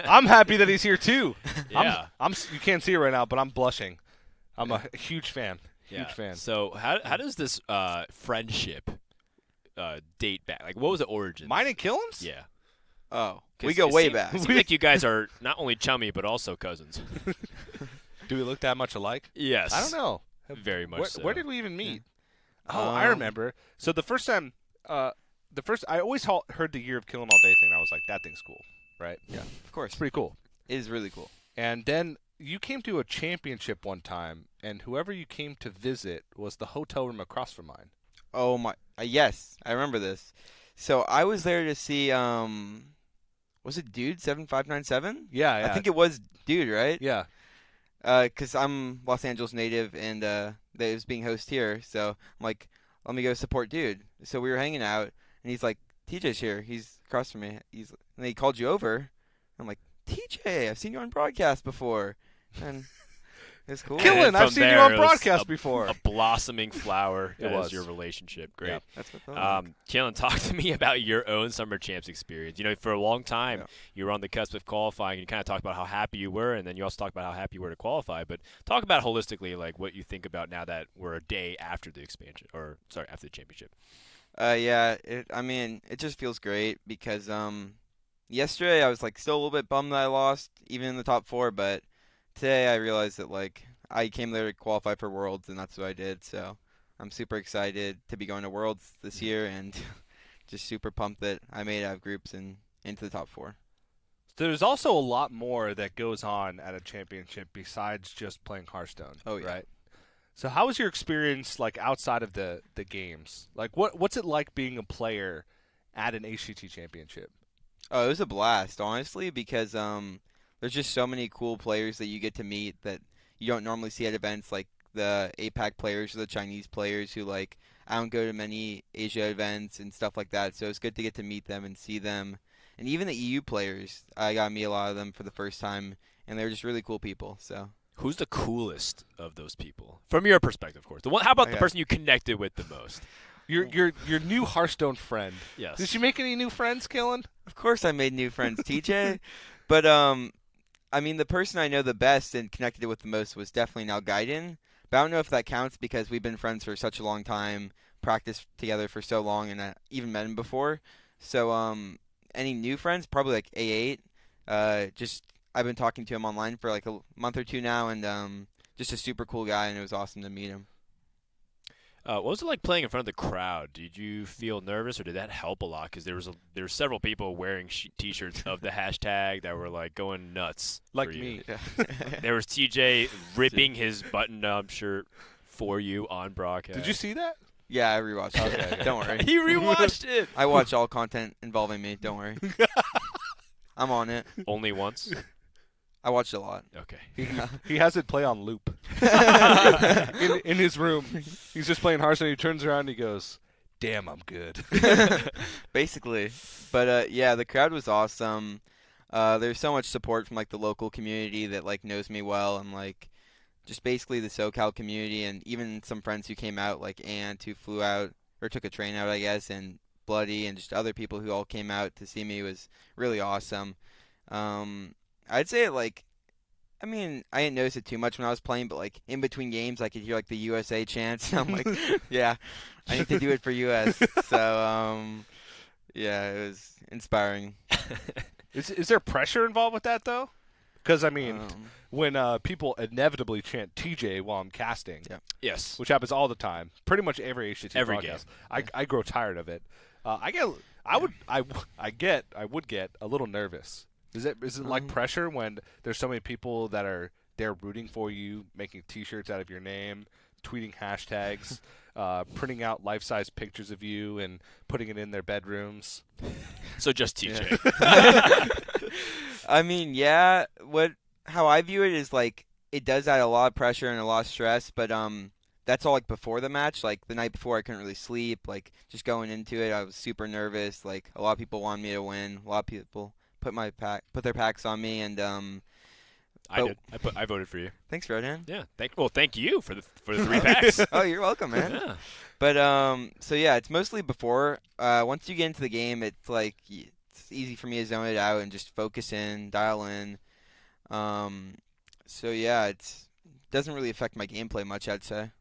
I'm happy that he's here too. Yeah. You can't see it right now, but I'm blushing. I'm a huge fan. Huge fan. So how does this friendship date back? Like, what was the origin? Mine and Killin's? Yeah. Oh, we go way back. It seems like you guys are not only chummy, but also cousins. Do we look that much alike? Yes. I don't know. Very much so. Where did we even meet? Oh, I remember. So the first time, I always heard the Year of Killing All Day thing. And I was like, that thing's cool, right? Yeah, of course. It's pretty cool. It is really cool. And then you came to a championship one time, and whoever you came to visit was the hotel room across from mine. Oh my! Yes, I remember this. So I was there to see. Was it Dude 7597? Yeah. I think it was Dude, right? Yeah. Because I'm Los Angeles native, and they was being hosted here, so I'm like, let me go support Dude. So we were hanging out, and he's like, TJ's here. He's across from me. And he called you over. I'm like, TJ, I've seen you on broadcast before, and it's cool. Killin', I've seen you on broadcast before. A blossoming flower. It was your relationship. Great. Yeah, that's what I thought. Killin, talk to me about your own Summer Champs experience. You know, for a long time, you were on the cusp of qualifying. And you kind of talked about how happy you were, and then you also talked about how happy you were to qualify. But talk about holistically, like what you think about now that we're a day after the expansion, after the championship. It just feels great because yesterday I was like still a little bit bummed that I lost, even in the top 4, but today I realized that like I came there to qualify for Worlds, and that's what I did. So I'm super excited to be going to Worlds this year, and just super pumped that I made it out of groups and into the top 4. There's also a lot more that goes on at a championship besides just playing Hearthstone. Oh yeah. Right. So how was your experience like outside of the games? Like what's it like being a player at an HCT championship? Oh, it was a blast, honestly, because there's just so many cool players that you get to meet that you don't normally see at events, like the APAC players or the Chinese players who like I don't go to many Asia events and stuff like that. So it's good to get to meet them and see them. And even the EU players, I got to meet a lot of them for the first time, and they're just really cool people. So. Who's the coolest of those people, from your perspective, of course? How about the person you connected with the most? Your new Hearthstone friend. Yes. Did you make any new friends, Killin? Of course, I made new friends, TJ. But the person I know the best and connected with the most was definitely now Gaiden. But I don't know if that counts because we've been friends for such a long time, practiced together for so long, and I even met him before. So any new friends? Probably like A8. Just I've been talking to him online for like a month or two now, and just a super cool guy, and it was awesome to meet him. What was it like playing in front of the crowd? Did you feel nervous, or did that help a lot? Because there were several people wearing T-shirts of the hashtag that were like going nuts. Like for you. me. There was TJ ripping his button-up shirt for you on broadcast. Did you see that? Yeah, I rewatched it. Don't worry. He rewatched it. I watch all content involving me. Don't worry. I'm on it. Only once? I watched a lot. Okay. He has it play on loop. in his room. He's just playing Hearthstone. He turns around and he goes, "Damn, I'm good." Basically. But yeah, the crowd was awesome. There's so much support from like the local community that like knows me well, and like just basically the SoCal community, and even some friends who came out, like Ant, who flew out or took a train out, I guess, and Bloody, and just other people who all came out to see me. Was really awesome. I'd say like, I mean, I didn't notice it too much when I was playing, but like in between games, I could hear like the USA chants. I'm like, yeah, I need to do it for US. So yeah, it was inspiring. Is there pressure involved with that though? Because I mean, when people inevitably chant TJ while I'm casting, yes, which happens all the time, pretty much every HCT broadcast, game. I grow tired of it. I would get a little nervous. Is it like pressure when there's so many people that are there rooting for you, making T-shirts out of your name, tweeting hashtags, printing out life-size pictures of you and putting it in their bedrooms? So just TJ. Yeah. I mean, yeah. How I view it is like it does add a lot of pressure and a lot of stress, but that's all like before the match. Like the night before, I couldn't really sleep. Like just going into it, I was super nervous. Like a lot of people wanted me to win. A lot of people put their packs on me, and I did. I voted for you. Thanks, Rodan. Yeah. Thank you for the 3 packs. Oh, you're welcome, man. Yeah. But so yeah, it's mostly before. Once you get into the game, it's like it's easy for me to zone it out and just focus in, dial in. So yeah, it doesn't really affect my gameplay much, I'd say.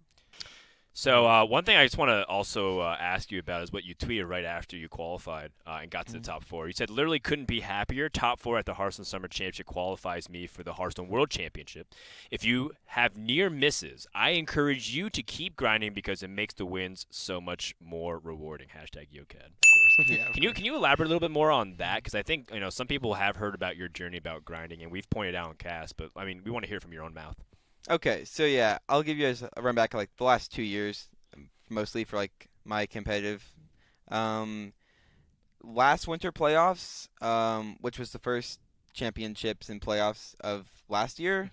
So one thing I just want to also ask you about is what you tweeted right after you qualified and got to the top 4. You said, "Literally couldn't be happier. Top 4 at the Hearthstone Summer Championship qualifies me for the Hearthstone World Championship. If you have near misses, I encourage you to keep grinding because it makes the wins so much more rewarding." Hashtag YoCad, of course. Yeah, Can you elaborate a little bit more on that? Because I think some people have heard about your journey about grinding, and we've pointed out on cast, but I mean we want to hear from your own mouth. Okay, so yeah, I'll give you guys a run back of like the last 2 years, mostly for like my competitive. Last winter playoffs, which was the first championships and playoffs of last year,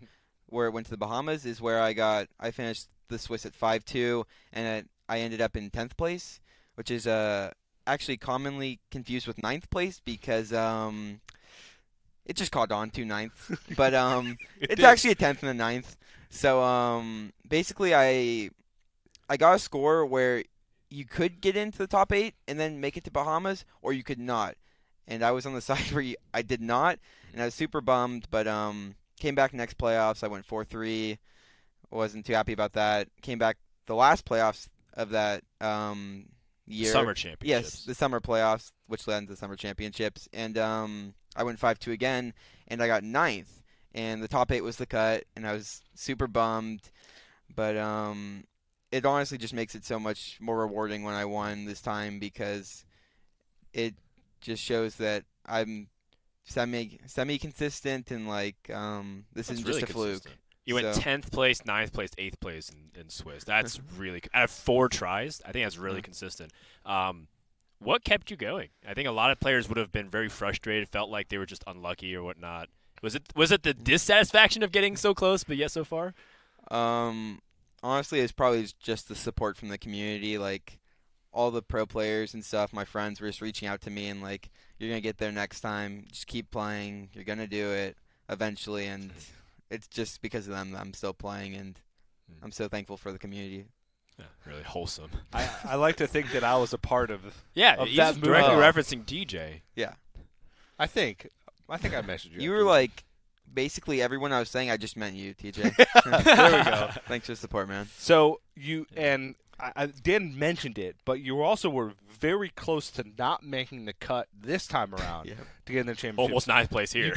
where it went to the Bahamas, is where I finished the Swiss at 5-2, and I ended up in 10th place, which is actually commonly confused with 9th place because it just caught on to 9th, but it's actually a 10th and a 9th. So basically I got a score where you could get into the top 8 and then make it to Bahamas, or you could not. And I was on the side where I did not, and I was super bummed, but came back next playoffs. I went 4-3. Wasn't too happy about that. Came back the last playoffs of that year. Summer Championships. Yes, the summer playoffs, which led into the Summer Championships. And I went 5-2 again, and I got 9th. And the top 8 was the cut, and I was super bummed. But it honestly just makes it so much more rewarding when I won this time, because it just shows that I'm semi-consistent, and like this isn't really just a fluke. Consistent. You went 10th place, 9th place, 8th place in Swiss. That's really out of 4 tries. I think that's really consistent. What kept you going? I think a lot of players would have been very frustrated, felt like they were just unlucky or whatnot. Was it the dissatisfaction of getting so close but yet so far? Honestly, it's probably just the support from the community. Like all the pro players and stuff, my friends were just reaching out to me and like, "You're gonna get there next time. Just keep playing. You're gonna do it eventually." And it's just because of them that I'm still playing, and I'm so thankful for the community. Yeah, really wholesome. I like to think that I was a part of he's that directly referencing DJ. Yeah. I think I messaged you. You were like basically everyone I was saying, I just meant you, TJ. There we go. Thanks for the support, man. So you and Dan mentioned it, but you also were very close to not making the cut this time around to get in the championship. Almost ninth place here. You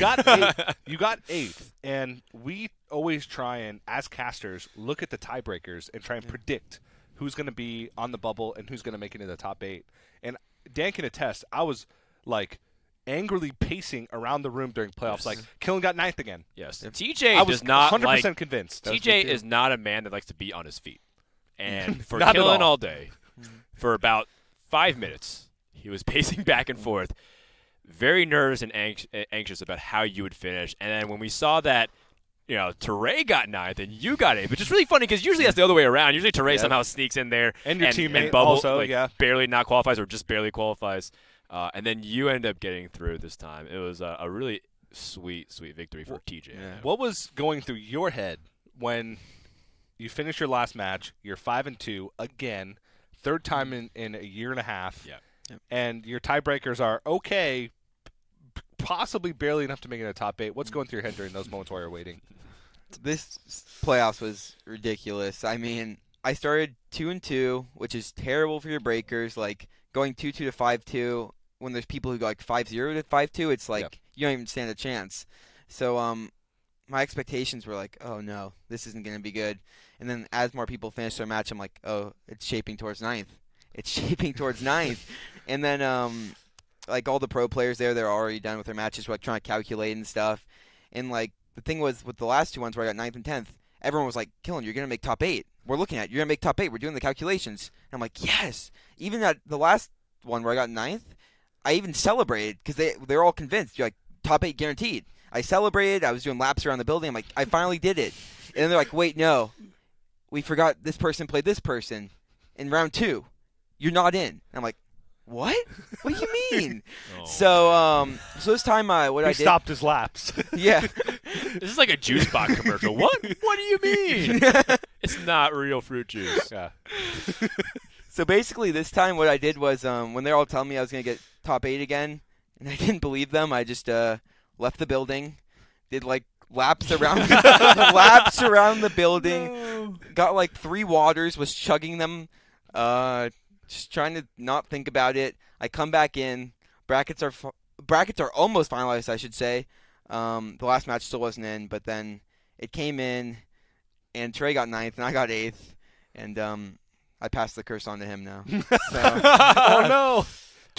got eighth, and we always try and, as casters, look at the tiebreakers and try and predict who's going to be on the bubble and who's going to make it into the top 8. And Dan can attest, I was like angrily pacing around the room during playoffs, like Killen got 9th again. Yes, TJ I was does not 100% convinced. TJ is not a man that likes to be on his feet, and for Killen all day, for about 5 minutes, he was pacing back and forth, very nervous and anxious about how you would finish. And then when we saw that, Teray got 9th and you got 8th, which is really funny because usually that's the other way around. Usually Teray somehow sneaks in there and your teammate and bubble, also, barely not qualifies or just barely qualifies. And then you end up getting through this time. It was a really sweet victory for TJ. Yeah. What was going through your head when you finished your last match? You're 5-2 again, third time in a year and a half, and your tiebreakers are okay, possibly barely enough to make it a top 8. What's going through your head during those moments while you're waiting? This playoffs was ridiculous. I mean, I started 2-2, which is terrible for your breakers. Like going 2-2 to 5-2. When there's people who go like 5-0 to 5-2, it's like you don't even stand a chance. So my expectations were like, oh no, this isn't going to be good. And then as more people finish their match, I'm like, oh, it's shaping towards 9th. It's shaping towards 9th. And then like all the pro players there, they're already done with their matches. We're like trying to calculate and stuff. And like the thing was with the last 2 ones where I got 9th and 10th, everyone was like, Killen, you're going to make top 8. We're looking at you're going to make top 8. We're doing the calculations. And I'm like, yes. Even at the last one where I got 9th, I even celebrated because they're all convinced. You're like, top 8 guaranteed. I celebrated. I was doing laps around the building. I'm like, I finally did it. And then they're like, wait, no. We forgot this person played this person in round 2. You're not in. And I'm like, what? What do you mean? So this time I did. He stopped his laps. Yeah. This is like a juice box commercial. What? What do you mean? It's not real fruit juice. Yeah. So basically this time what I did was when they're all telling me I was going to get top 8 again, and I didn't believe them, I just left the building, did like laps around the building, got like 3 waters, was chugging them, just trying to not think about it. I come back in, brackets are almost finalized, I should say. The last match still wasn't in, but then it came in, and Trey got 9th, and I got 8th, and I passed the curse on to him now. So. Oh no!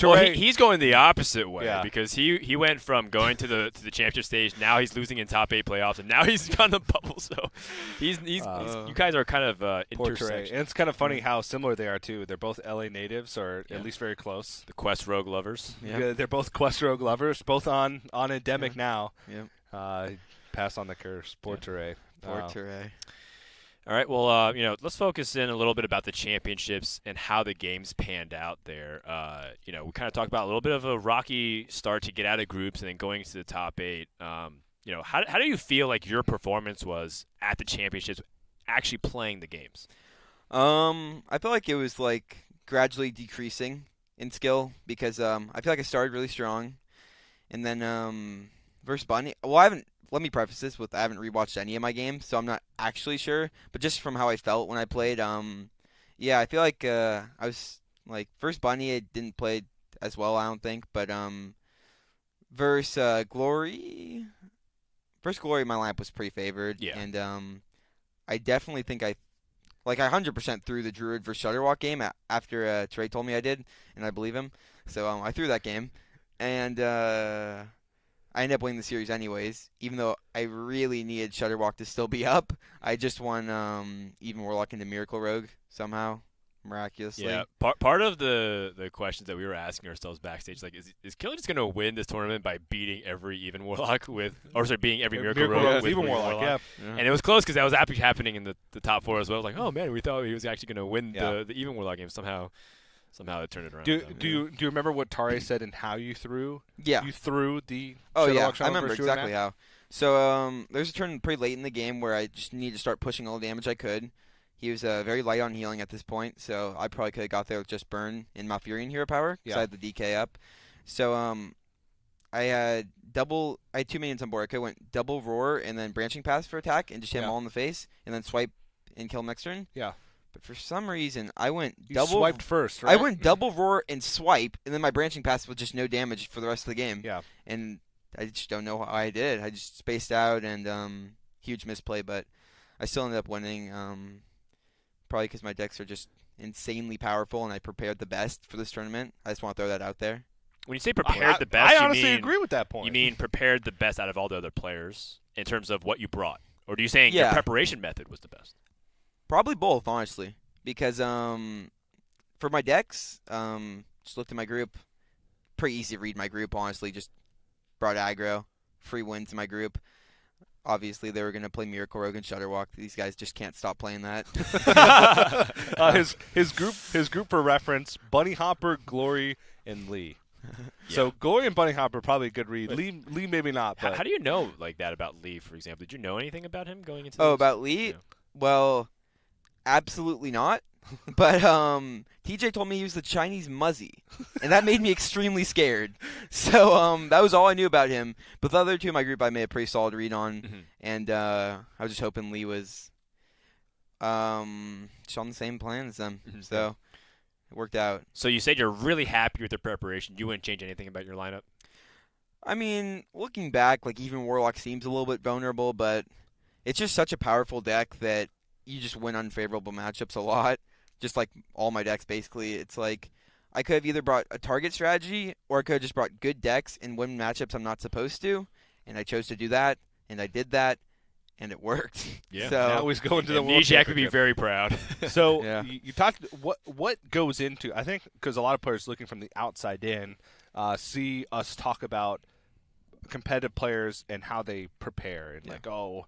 Well, he's going the opposite way because he went from going to the championship stage. Now he's losing in top 8 playoffs, and now he's on the bubble. So he's you guys are kind of intersection. And it's kind of funny how similar they are too. They're both LA natives, or at least very close. The Quest Rogue lovers. Yeah, they're both Quest Rogue lovers. Both on Endemic now. Yep. Pass on the curse. Poor Teray. Poor Teray. All right, well, let's focus in a little bit about the championships and how the games panned out there. We kind of talked about a little bit of a rocky start to get out of groups and then going to the top 8. How do you feel like your performance was at the championships actually playing the games? I feel like it was like gradually decreasing in skill because I feel like I started really strong. And then versus Bunny, let me preface this with I haven't rewatched any of my games, so I'm not actually sure. But just from how I felt when I played, I feel like I was like first Bunny, I didn't play as well, I don't think. But versus Glory, my lineup was pretty favored, and I definitely think I 100% threw the Druid versus Shutterwalk game after Trey told me I did, and I believe him. So I threw that game, and I ended up winning the series anyways, even though I really needed Shutterwalk to still be up. I just won even Warlock into Miracle Rogue somehow, miraculously. Yeah, part of the questions that we were asking ourselves backstage, like, is Killen just going to win this tournament by beating every even Warlock beating every Miracle Rogue with even Warlock? Yeah. And it was close because that was actually happening in the top 4 as well. I was like, oh man, we thought he was actually going to win the even Warlock game somehow. Somehow it turned it around. Do you remember what Tare said and how you threw? Yeah. You threw the I remember exactly how. So there's a turn pretty late in the game where I just needed to start pushing all the damage I could. He was very light on healing at this point, so I probably could have got there with just Burn and Malfurion hero power because I had the DK up. So I had double. I had 2 minions on board. I could have went double roar and then branching pass for attack and just hit them all in the face and then swipe and kill them next turn. Yeah. But for some reason, I went You double. swiped first, right? I went double roar and swipe, and then my branching pass was just no damage for the rest of the game. Yeah. And I just don't know how I did. I just spaced out and huge misplay, but I still ended up winning. Probably because my decks are just insanely powerful, and I prepared the best for this tournament. I just want to throw that out there. When you say prepared the best, I honestly agree with that point. You mean prepared the best out of all the other players in terms of what you brought? Or do you saying your preparation method was the best? Probably both, honestly. Because for my decks, just looked at my group. Pretty easy to read my group, honestly. Just brought aggro, free wins in my group. Obviously, they were going to play Miracle Rogue and Shutterwalk. These guys just can't stop playing that. His group for reference: Bunny Hopper, Glory, and Lee. So Glory and Bunny Hopper probably a good read. Lee maybe not. But. How do you know like that about Lee, for example? Did you know anything about him going into? Oh, about Lee? Yeah. Well, absolutely not. But TJ told me he was the Chinese Muzzy, and that made me extremely scared. So that was all I knew about him. But the other two in my group I made a pretty solid read on, and I was just hoping Lee was just on the same plan as them. So it worked out. So you said you're really happy with the preparation. You wouldn't change anything about your lineup? I mean, looking back, like even Warlock seems a little bit vulnerable, but it's just such a powerful deck that you just win unfavorable matchups a lot. Just like all my decks, basically. It's like I could have either brought a target strategy or I could have just brought good decks and win matchups I'm not supposed to. And I chose to do that, and I did that, and it worked. Yeah, so, now he's going to the World Championship. Would be very proud. So you talked what goes into, I think, because a lot of players looking from the outside in see us talk about competitive players and how they prepare and like, oh,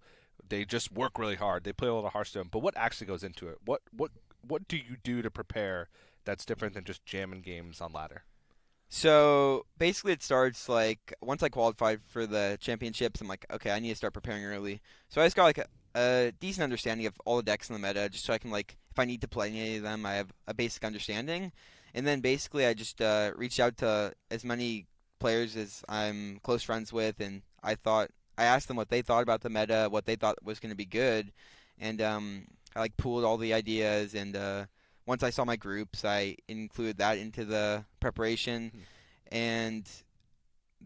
they just work really hard. They play a lot of Hearthstone. But what actually goes into it? What do you do to prepare that's different than just jamming games on ladder? So basically it starts like once I qualified for the championships, I'm like, okay, I need to start preparing early. So I just got like a decent understanding of all the decks in the meta just so I can like, if I need to play any of them, I have a basic understanding. And then basically I just reached out to as many players as I'm close friends with, and I asked them what they thought about the meta, what they thought was going to be good, and I like pooled all the ideas, and once I saw my groups, I included that into the preparation, and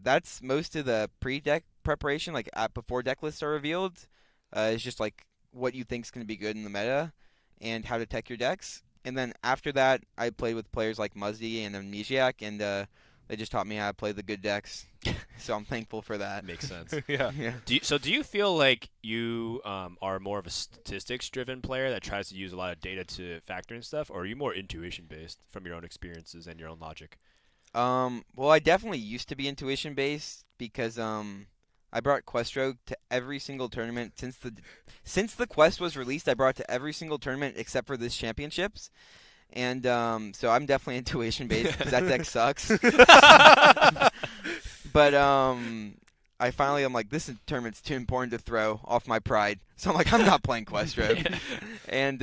that's most of the pre-deck preparation. Like before deck lists are revealed, it's just like what you think is going to be good in the meta, and how to tech your decks. And then after that, I played with players like Muzzy and Amnesiac, and they just taught me how to play the good decks. So I'm thankful for that. Makes sense. Yeah. Do you feel like you are more of a statistics-driven player that tries to use a lot of data to factor in stuff, or are you more intuition-based from your own experiences and your own logic? Well, I definitely used to be intuition-based because I brought Quest Rogue to every single tournament since the quest was released. I brought it to every single tournament except for this championships. And so I'm definitely intuition-based because that deck sucks. But I finally, I'm like, this tournament's too important to throw off my pride. So I'm like, I'm not playing Quest Rogue. And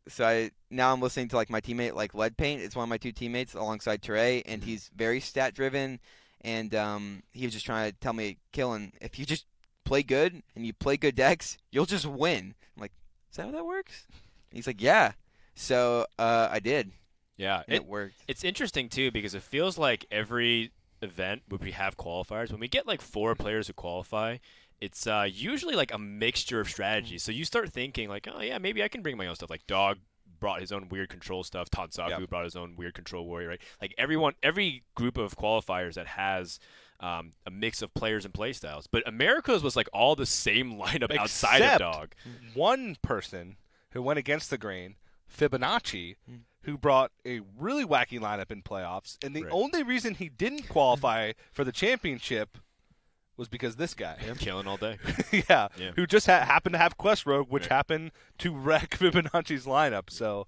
so now I'm listening to like my teammate, like Lead Paint. It's one of my two teammates alongside Teray, and he's very stat-driven. And he was just trying to tell me, Killin, if you just play good and you play good decks, you'll just win. I'm like, is that how that works? And he's like, yeah. So I did. Yeah, it worked. It's interesting too because it feels like every event where we have qualifiers, when we get like 4 players who qualify, it's usually like a mixture of strategies. So you start thinking like, oh yeah, maybe I can bring my own stuff. Like Dog brought his own weird control stuff. Tansaku brought his own weird control warrior. Right? Like every group of qualifiers that has a mix of players and playstyles. But America's was like all the same lineup outside of Dog. One person who went against the grain, Fibonacci, who brought a really wacky lineup in playoffs, and the only reason he didn't qualify for the championship was because this guy. Killing all day. yeah, who just happened to have Quest Rogue, which happened to wreck Fibonacci's lineup. So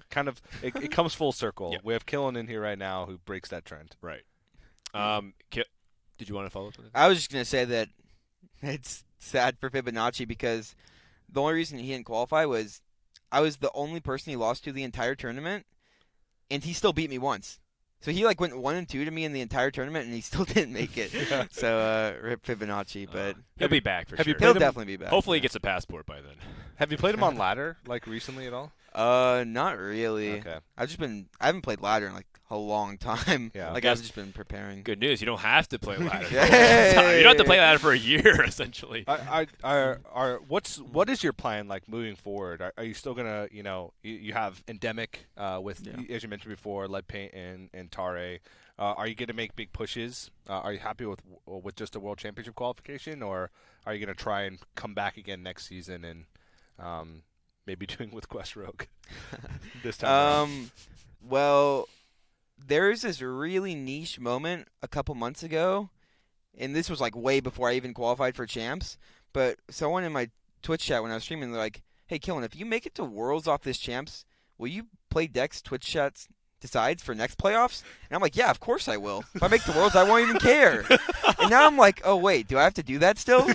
kind of it comes full circle. We have Killen in here right now who breaks that trend. Right. Did you want to follow up with it? I was just going to say that it's sad for Fibonacci because the only reason he didn't qualify was I was the only person he lost to the entire tournament, and he still beat me once. So he like went 1-2 to me in the entire tournament, and he still didn't make it. So rip Fibonacci, but he'll be back for sure. He'll definitely be back. Hopefully, he gets a passport by then. Have you played him on ladder like recently at all? Not really. Okay. I haven't played ladder in like a long time. Yeah. Like I've just been preparing. Good news, you don't have to play ladder. Yeah. You don't have to play ladder for a year, essentially. What is your plan like moving forward? Are you still gonna, you have endemic with, as you mentioned before, lead paint and Tare. Are you gonna make big pushes? Are you happy with just a World Championship qualification, or are you gonna try and come back again next season and maybe doing with Quest Rogue this time? Well, there's this really niche moment a couple months ago, and this was like way before I even qualified for champs. But someone in my Twitch chat when I was streaming, they're like, "Hey, Killin, if you make it to Worlds off this champs, will you play decks Twitch chats decides for next playoffs?" And I'm like, "Yeah, of course I will. If I make the Worlds, I won't even care." And now I'm like, "Oh wait, do I have to do that still?"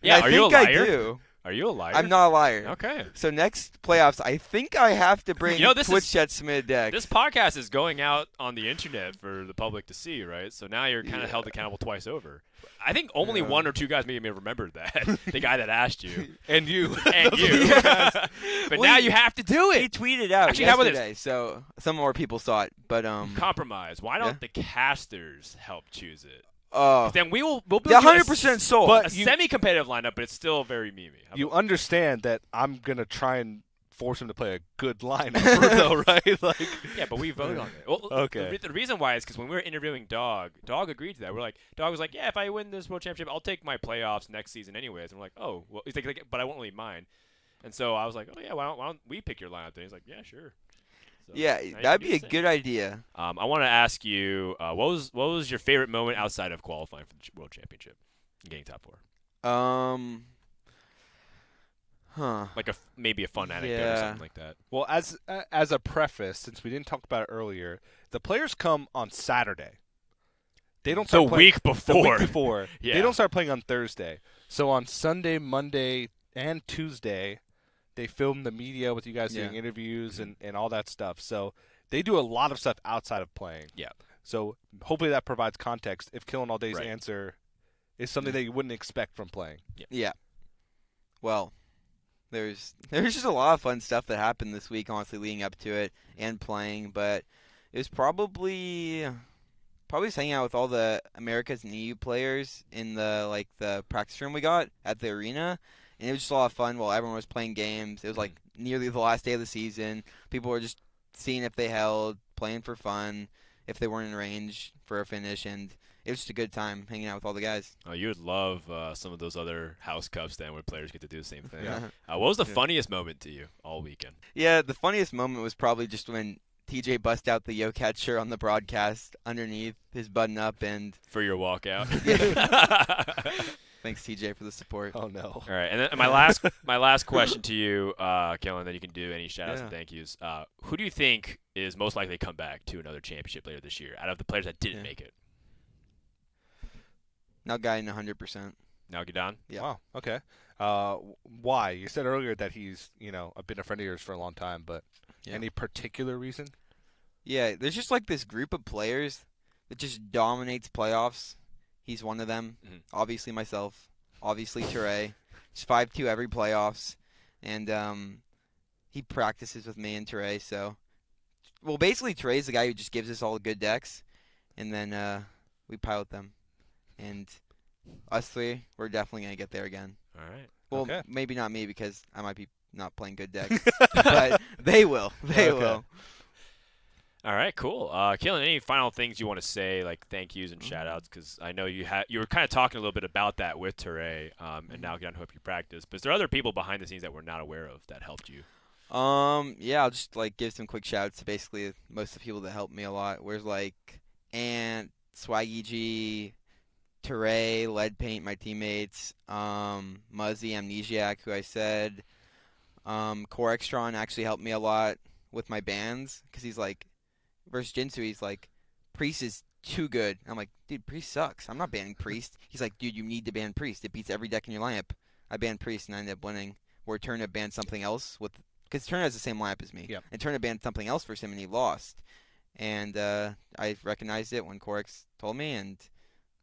Yeah, are you a liar? I do. Are you a liar? I'm not a liar. Okay. So next playoffs, I think I have to bring Twitch chat submitted decks. This podcast is going out on the internet for the public to see, right? So now you're kind of held accountable twice over. I think only one or two guys maybe remembered that. The guy that asked you. And you. And you. But now you have to do it. He tweeted out Actually, yesterday, so some more people saw it. But compromise. Why don't the casters help choose it? Then we'll build 100% sold. But a semi-competitive lineup, but it's still very memey. You understand that I'm gonna try and force him to play a good lineup, though, right? Like, yeah, but we voted on it. Well, okay. The reason why is because when we were interviewing Dog agreed to that. Dog was like, "Yeah, if I win this World Championship, I'll take my playoffs next season, anyways." And we're like, "Oh, well," he's like, "But I won't really mind." And so I was like, "Oh yeah, why don't we pick your lineup?" Then he's like, "Yeah, sure." So yeah, that'd be a good idea. I want to ask you, what was your favorite moment outside of qualifying for the World Championship and getting top 4? Like maybe a fun anecdote or something like that. Well, as a preface, since we didn't talk about it earlier, the players come on Saturday. They don't start playing week before. The week before. Yeah. They don't start playing on Thursday. So on Sunday, Monday, and Tuesday, they film the media with you guys doing interviews and all that stuff. So they do a lot of stuff outside of playing. Yeah. So hopefully that provides context if Killing All Day's answer is something that you wouldn't expect from playing. Yeah. Well, there's just a lot of fun stuff that happened this week, honestly, leading up to it and playing. But it was probably just hanging out with all the Americas and EU players in the practice room we got at the arena. And it was just a lot of fun while everyone was playing games. It was like nearly the last day of the season. People were just seeing if they held, playing for fun, if they weren't in range for a finish, and it was just a good time hanging out with all the guys. Oh, you would love some of those other house cups then where players get to do the same thing. Yeah. What was the funniest moment to you all weekend? Yeah, the funniest moment was probably just when TJ bust out the Yo Cat shirt on the broadcast underneath his button up and for your walkout. Thanks, TJ, for the support. Oh no! All right, and then my last question to you, Kellen, then you can do any shout outs and thank yous. Who do you think is most likely to come back to another championship later this year out of the players that didn't make it? Nalgayan 100%. Nalgayan? Yeah. Wow. Okay. Why? You said earlier that he's been a friend of yours for a long time, but any particular reason? Yeah, there's just like this group of players that just dominates playoffs. He's one of them. Mm-hmm. Obviously myself. Obviously Teray. Just 5-2 every playoffs. And he practices with me and Teray. So, well, basically Teray's the guy who just gives us all the good decks. And then we pilot them. And us three, we're definitely going to get there again. All right. Well, maybe not me because I might be not playing good decks. But they will. They will. All right, cool. Killen, any final things you want to say, like thank yous and shout outs? Because I know you were kind of talking a little bit about that with Teray, and now again, hope you practice. But is there other people behind the scenes that we're not aware of that helped you? Yeah, I'll just give some quick shout outs to basically most of the people that helped me a lot. Where's Ant, Swaggy G, Teray, Lead Paint, my teammates, Muzzy, Amnesiac, who I said, Core Extron actually helped me a lot with my bans because he's versus Jinsu, he's like, Priest is too good. I'm like, dude, Priest sucks. I'm not banning Priest. He's like, dude, you need to ban Priest. It beats every deck in your lineup. I banned Priest and I ended up winning. Where Turner banned something else because Turner has the same lineup as me. Yep. And Turner banned something else for him and he lost. and I recognized it when Corix told me and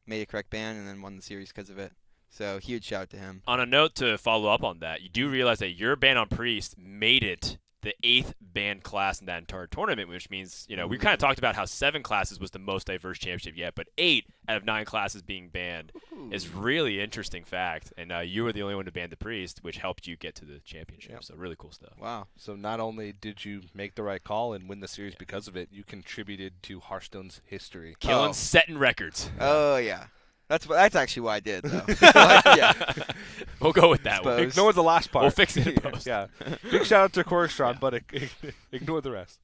made a correct ban, and then won the series because of it. So huge shout out to him. On a note to follow up on that, you do realize that your ban on Priest made it the 8th banned class in that entire tournament, which means, we kind of talked about how 7 classes was the most diverse championship yet, but 8 out of 9 classes being banned is really interesting fact. And you were the only one to ban the Priest, which helped you get to the championship. Yep. So really cool stuff. Wow. So not only did you make the right call and win the series because of it, you contributed to Hearthstone's history. Killing setting records. Oh, yeah. That's actually what I did, though. Yeah. We'll go with that one. Ignore the last part. We'll fix it in post. Yeah. Big shout out to Corkstron, but ignore the rest.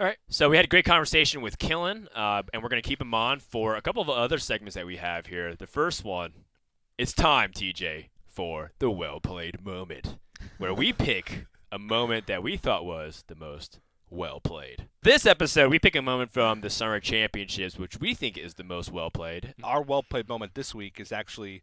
All right. So we had a great conversation with Killin, and we're going to keep him on for a couple of other segments that we have here. The first one, it's time, TJ, for the well-played moment, where we pick a moment that we thought was the most well-played. This episode, we pick a moment from the Summer Championships, which we think is the most well-played. Our well-played moment this week is actually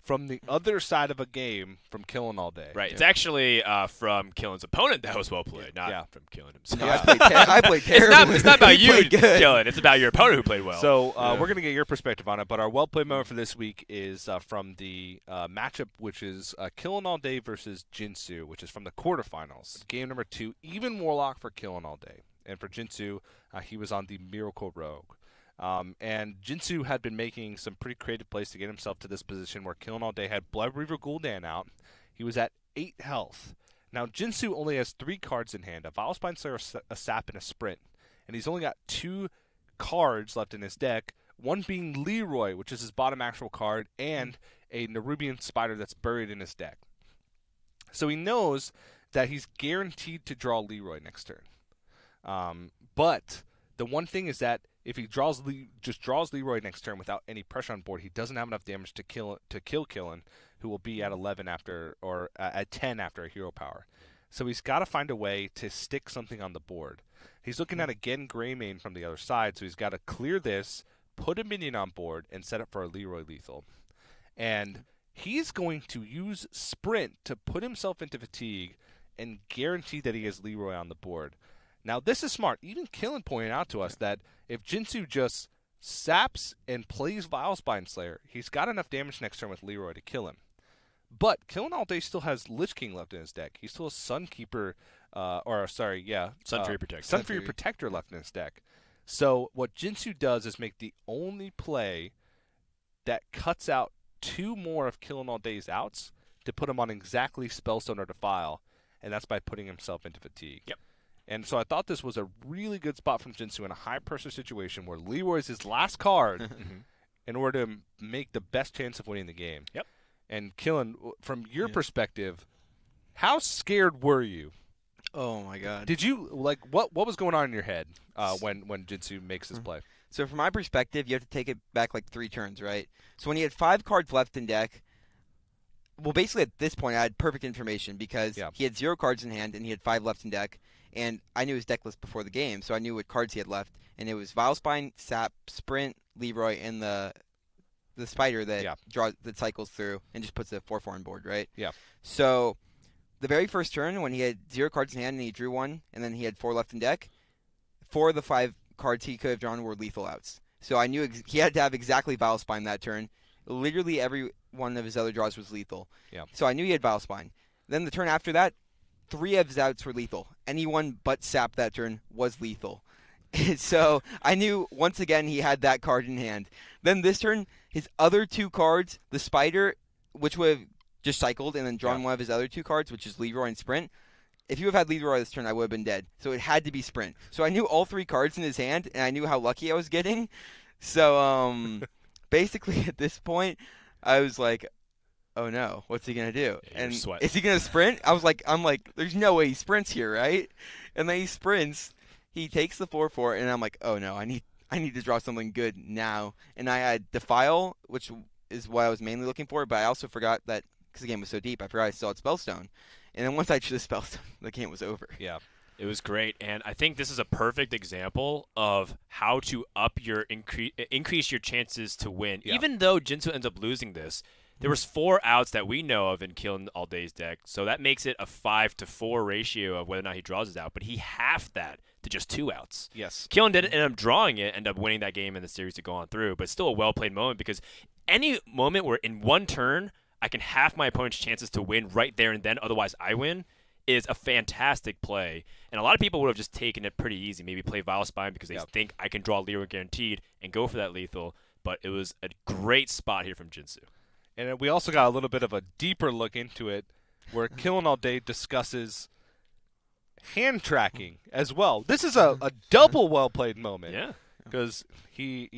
from the other side of a game from Killing All Day. Right. Yeah. It's actually from Killin's opponent that was well-played, not from Killing himself. Yeah, I played terribly. It's not about you, Killin. It's about your opponent who played well. So we're going to get your perspective on it, but our well-played moment for this week is from the matchup, which is Killing All Day versus Jinsu, which is from the quarterfinals. Game number 2, even Warlock for Killing All Day. And for Jinsu, he was on the Miracle Rogue. And Jinsu had been making some pretty creative plays to get himself to this position where Killing All Day had Blood Reaver Gul'dan out. He was at 8 health. Now, Jinsu only has 3 cards in hand, a Vilespine Slayer, a Sap, and a Sprint. And he's only got 2 cards left in his deck, one being Leroy, which is his bottom actual card, and a Nerubian Spider that's buried in his deck. So he knows that he's guaranteed to draw Leroy next turn. But the one thing is that if he just draws Leroy next turn without any pressure on board, he doesn't have enough damage to kill Killin, who will be at 11 after, or at 10 after a hero power. So he's got to find a way to stick something on the board. He's looking at again Greymane from the other side, so he's got to clear this, put a minion on board, and set up for a Leroy lethal. And he's going to use Sprint to put himself into fatigue and guarantee that he has Leroy on the board. Now, this is smart. Even Killin pointed out to us that if Jinsu just saps and plays Vilespine Slayer, he's got enough damage next turn with Leroy to kill him. But Killing All Day still has Lich King left in his deck. He still has Sunkeeper, Sunfury Protector. Sunfury Protector left in his deck. So what Jinsu does is make the only play that cuts out 2 more of Killing All Day's outs to put him on exactly Spellstone or Defile, and that's by putting himself into fatigue. Yep. And so I thought this was a really good spot from Jinsu in a high-pressure situation where Leroy is his last card in order to make the best chance of winning the game. Yep. And Killin, from your perspective, how scared were you? Oh, my God. Did you, what was going on in your head when Jinsu makes this play? So from my perspective, you have to take it back 3 turns, right? So when he had 5 cards left in deck, well, basically at this point, I had perfect information because he had 0 cards in hand and he had 5 left in deck. And I knew his deck list before the game, so I knew what cards he had left. And it was Vilespine, Sap, Sprint, Leroy, and the Spider that that cycles through and just puts a 4/4 on board, right? Yeah. So the very first turn, when he had 0 cards in hand and he drew 1, and then he had 4 left in deck, 4 of the 5 cards he could have drawn were lethal outs. So I knew he had to have exactly Vilespine that turn. Literally every one of his other draws was lethal. Yeah. So I knew he had Vilespine. Then the turn after that, 3 of his outs were lethal. Anyone but Sap that turn was lethal. So I knew, once again, he had that card in hand. Then this turn, his other 2 cards, the Spider, which would have just cycled and then drawn one of his other 2 cards, which is Leroy and Sprint. If you have had Leroy this turn, I would have been dead. So it had to be Sprint. So I knew all 3 cards in his hand, and I knew how lucky I was getting. So basically at this point, I was like, oh no, what's he gonna do? And is he gonna sprint? I'm like, there's no way he sprints here, right? And then he sprints, he takes the 4/4, and I'm like, oh no, I need to draw something good now. And I had Defile, which is what I was mainly looking for, but I also forgot that because the game was so deep, I forgot I still had Spellstone. And then once I drew the Spellstone, the game was over. Yeah. It was great, and I think this is a perfect example of how to up your increase your chances to win. Yeah. Even though Jinsu ends up losing this, there was 4 outs that we know of in Killing All Day's deck, so that makes it a 5-to-4 ratio of whether or not he draws his out. But he halved that to just 2 outs. Yes. Killen didn't end up drawing it, end up winning that game in the series to go on through, but still a well-played moment because any moment where in one turn I can half my opponent's chances to win right there and then, otherwise I win, is a fantastic play. And a lot of people would have just taken it pretty easy, maybe play Vile Spine because they think I can draw Leroy guaranteed and go for that lethal, but it was a great spot here from Jinsu. And we also got a little bit of a deeper look into it where Killing All Day discusses hand tracking as well. This is a double well-played moment. Yeah. Because he,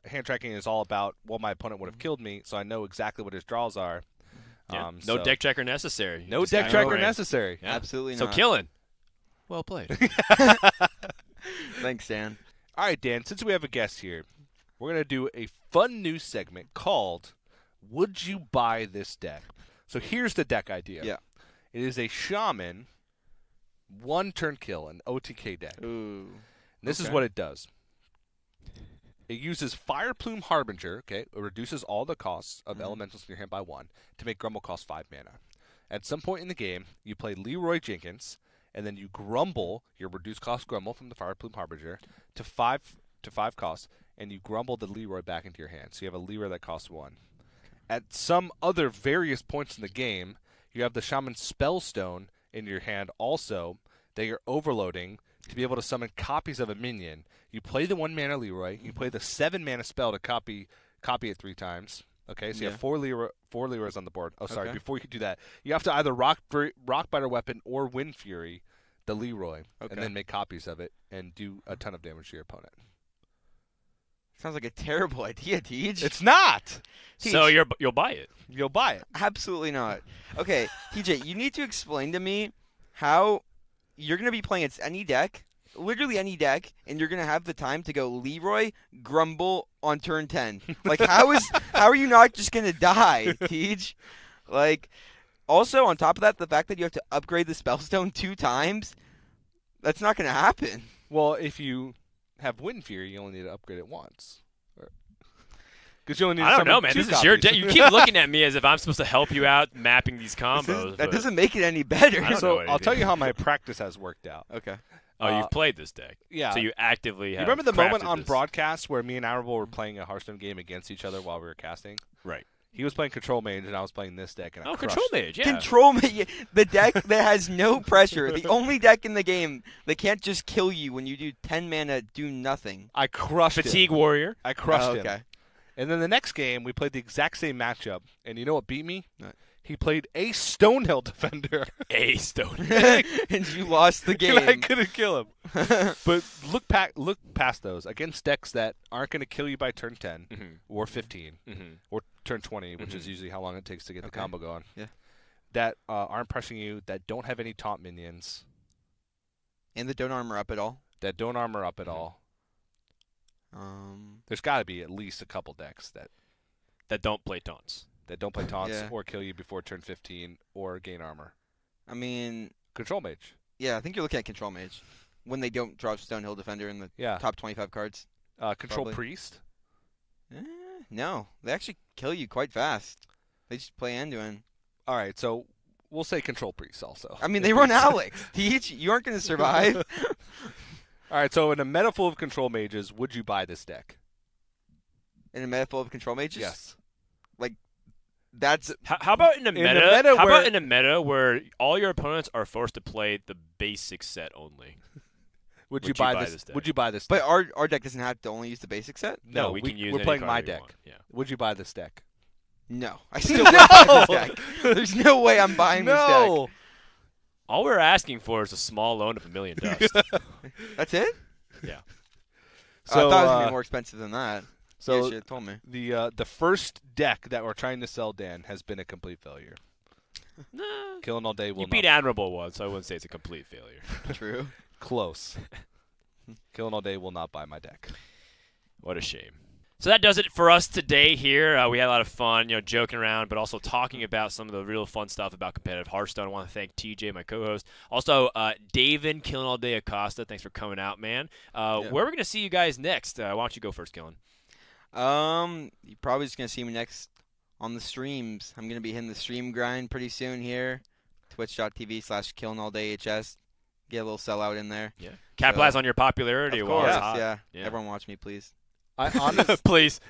hand tracking is all about, well, my opponent would have killed me, so I know exactly what his draws are. Yeah. No deck tracker necessary. No deck tracker necessary. Yeah. Absolutely not. So Killen, well played. Thanks, Dan. All right, Dan, since we have a guest here, we're going to do a fun new segment called Would You Buy This Deck? So here's the deck idea. Yeah. It is a Shaman, 1-turn kill, an OTK deck. Ooh. And this is what it does. It uses Fire Plume Harbinger, okay? It reduces all the costs of elementals in your hand by 1 to make Grumble cost 5 mana. At some point in the game, you play Leroy Jenkins, and then you grumble your reduced cost Grumble from the Fire Plume Harbinger to 5 costs, and you grumble the Leroy back into your hand. So you have a Leroy that costs 1. At some other various points in the game, you have the Shaman Spellstone in your hand also that you're overloading to be able to summon copies of a minion. You play the 1-mana Leroy. You play the 7-mana spell to copy it 3 times. Okay, so you have 4 Leroys on the board. Oh, sorry. Before you can do that, you have to either Rockbiter Weapon or Wind Fury the Leroy, and then make copies of it and do a ton of damage to your opponent. Sounds like a terrible idea, Tej. It's not. Tej. So you'll buy it. You'll buy it. Absolutely not. Okay, TJ, you need to explain to me how you're going to be playing against any deck, literally any deck, and you're going to have the time to go Leroy, Grumble on turn 10. Like, how are you not just going to die, Tej? Like, also, on top of that, the fact that you have to upgrade the Spellstone 2 times, that's not going to happen. Well, if you have Wind Fury, you only need to upgrade it once. Because you only need I don't know, man. This is your deck. You keep looking at me as if I'm supposed to help you out mapping these combos. That doesn't make it any better. So I'll tell you how my practice has worked out. Okay. Oh, you've played this deck. Yeah. So you actively have. You remember the moment on this. broadcast where me and Arable were playing a Hearthstone game against each other while we were casting? Right. He was playing Control Mage, and I was playing this deck. And I Control Mage, yeah. Control Mage, the deck that has no pressure. The only deck in the game that can't just kill you when you do 10 mana, do nothing. I crushed Fatigue Warrior. I crushed him. Okay. And then the next game, we played the exact same matchup. And you know what beat me? He played a Stonehill Defender. A Stonehill. And you lost the game. I couldn't kill him. But look past those. Against decks that aren't going to kill you by turn 10 or 15 or turn 20, which is usually how long it takes to get the combo going. Yeah. That aren't pressing you, that don't have any taunt minions. And that don't armor up at all. That don't armor up at all. There's got to be at least a couple decks that don't play taunts. That don't play taunts or kill you before turn 15 or gain armor. I mean, Control Mage. Yeah, I think you're looking at Control Mage when they don't drop Stonehill Defender in the top 25 cards. Control Priest? No, they actually kill you quite fast. They just play end-to-end. All right, so we'll say Control Priest also. I mean, they run Alex. Teach, you aren't going to survive. All right, so in a meta full of Control Mages, would you buy this deck? In a meta full of Control Mages? Yes. Like, that's... How about in a meta? How about in a meta where all your opponents are forced to play the basic set only? Would you buy this deck? Would you buy this deck? But our deck doesn't have to only use the basic set? No, we can use we're any playing card my we deck. want. Yeah. Would you buy this deck? No. I still won't buy this deck. There's no way I'm buying this deck. All we're asking for is a small loan of $1 million dust. That's it? Yeah. So, I thought it was going to be more expensive than that. So you should have told me. The first deck that we're trying to sell, Dan, has been a complete failure. Nah. Killing All Day will You beat Admirable once, so I wouldn't say it's a complete failure. True. Close. Killing All Day will not buy my deck. What a shame. So that does it for us today here. We had a lot of fun, joking around, but also talking about some of the real fun stuff about competitive Hearthstone. I want to thank TJ, my co-host. Also, David, Killing All Day Acosta, thanks for coming out, man. Where are we going to see you guys next? Why don't you go first, Killen? You're probably just going to see me next on the streams. I'm going to be hitting the stream grind pretty soon here. Twitch.tv/KillinAllDayHS. get a little sellout in there. Yeah. Capitalize on your popularity. Of while course, it's hot. yeah. Everyone watch me, please. Please.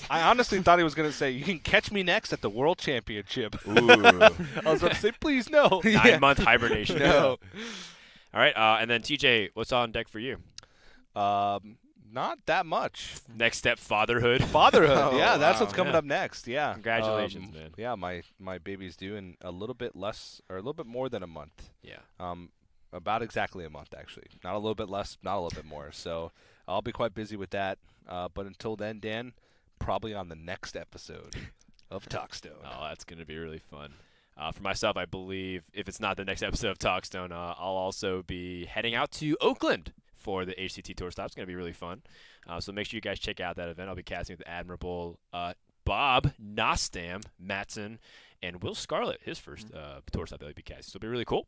I honestly thought he was going to say, you can catch me next at the World Championship. Ooh. I was about to say, please no. 9-month hibernation. No. All right, and then TJ, what's on deck for you? Not that much. Next step, fatherhood. Fatherhood, yeah, that's what's coming up next. Yeah, congratulations, man. Yeah, my baby's due in a little bit less or a little bit more than a month. Yeah. About exactly a month actually. Not a little bit less, not a little bit more. So I'll be quite busy with that. But until then, Dan, probably on the next episode of TalkStone. Oh, that's going to be really fun. For myself, I believe if it's not the next episode of TalkStone, I'll also be heading out to Oakland for the HCT Tour Stop. It's going to be really fun. So make sure you guys check out that event. I'll be casting with the admirable Bob Nostam Matson and Will Scarlett, his first Tour Stop that he'll be casting. So it'll be really cool.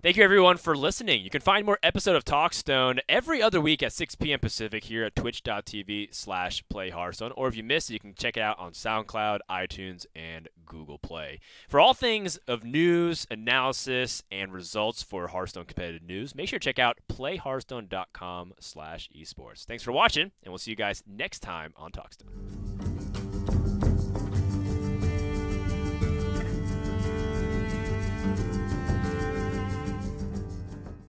Thank you, everyone, for listening. You can find more episode of TalkStone every other week at 6 p.m. Pacific here at twitch.tv/playhearthstone. Or if you missed it, you can check it out on SoundCloud, iTunes, and Google Play. For all things of news, analysis, and results for Hearthstone competitive news, make sure to check out playhearthstone.com/esports. Thanks for watching, and we'll see you guys next time on TalkStone.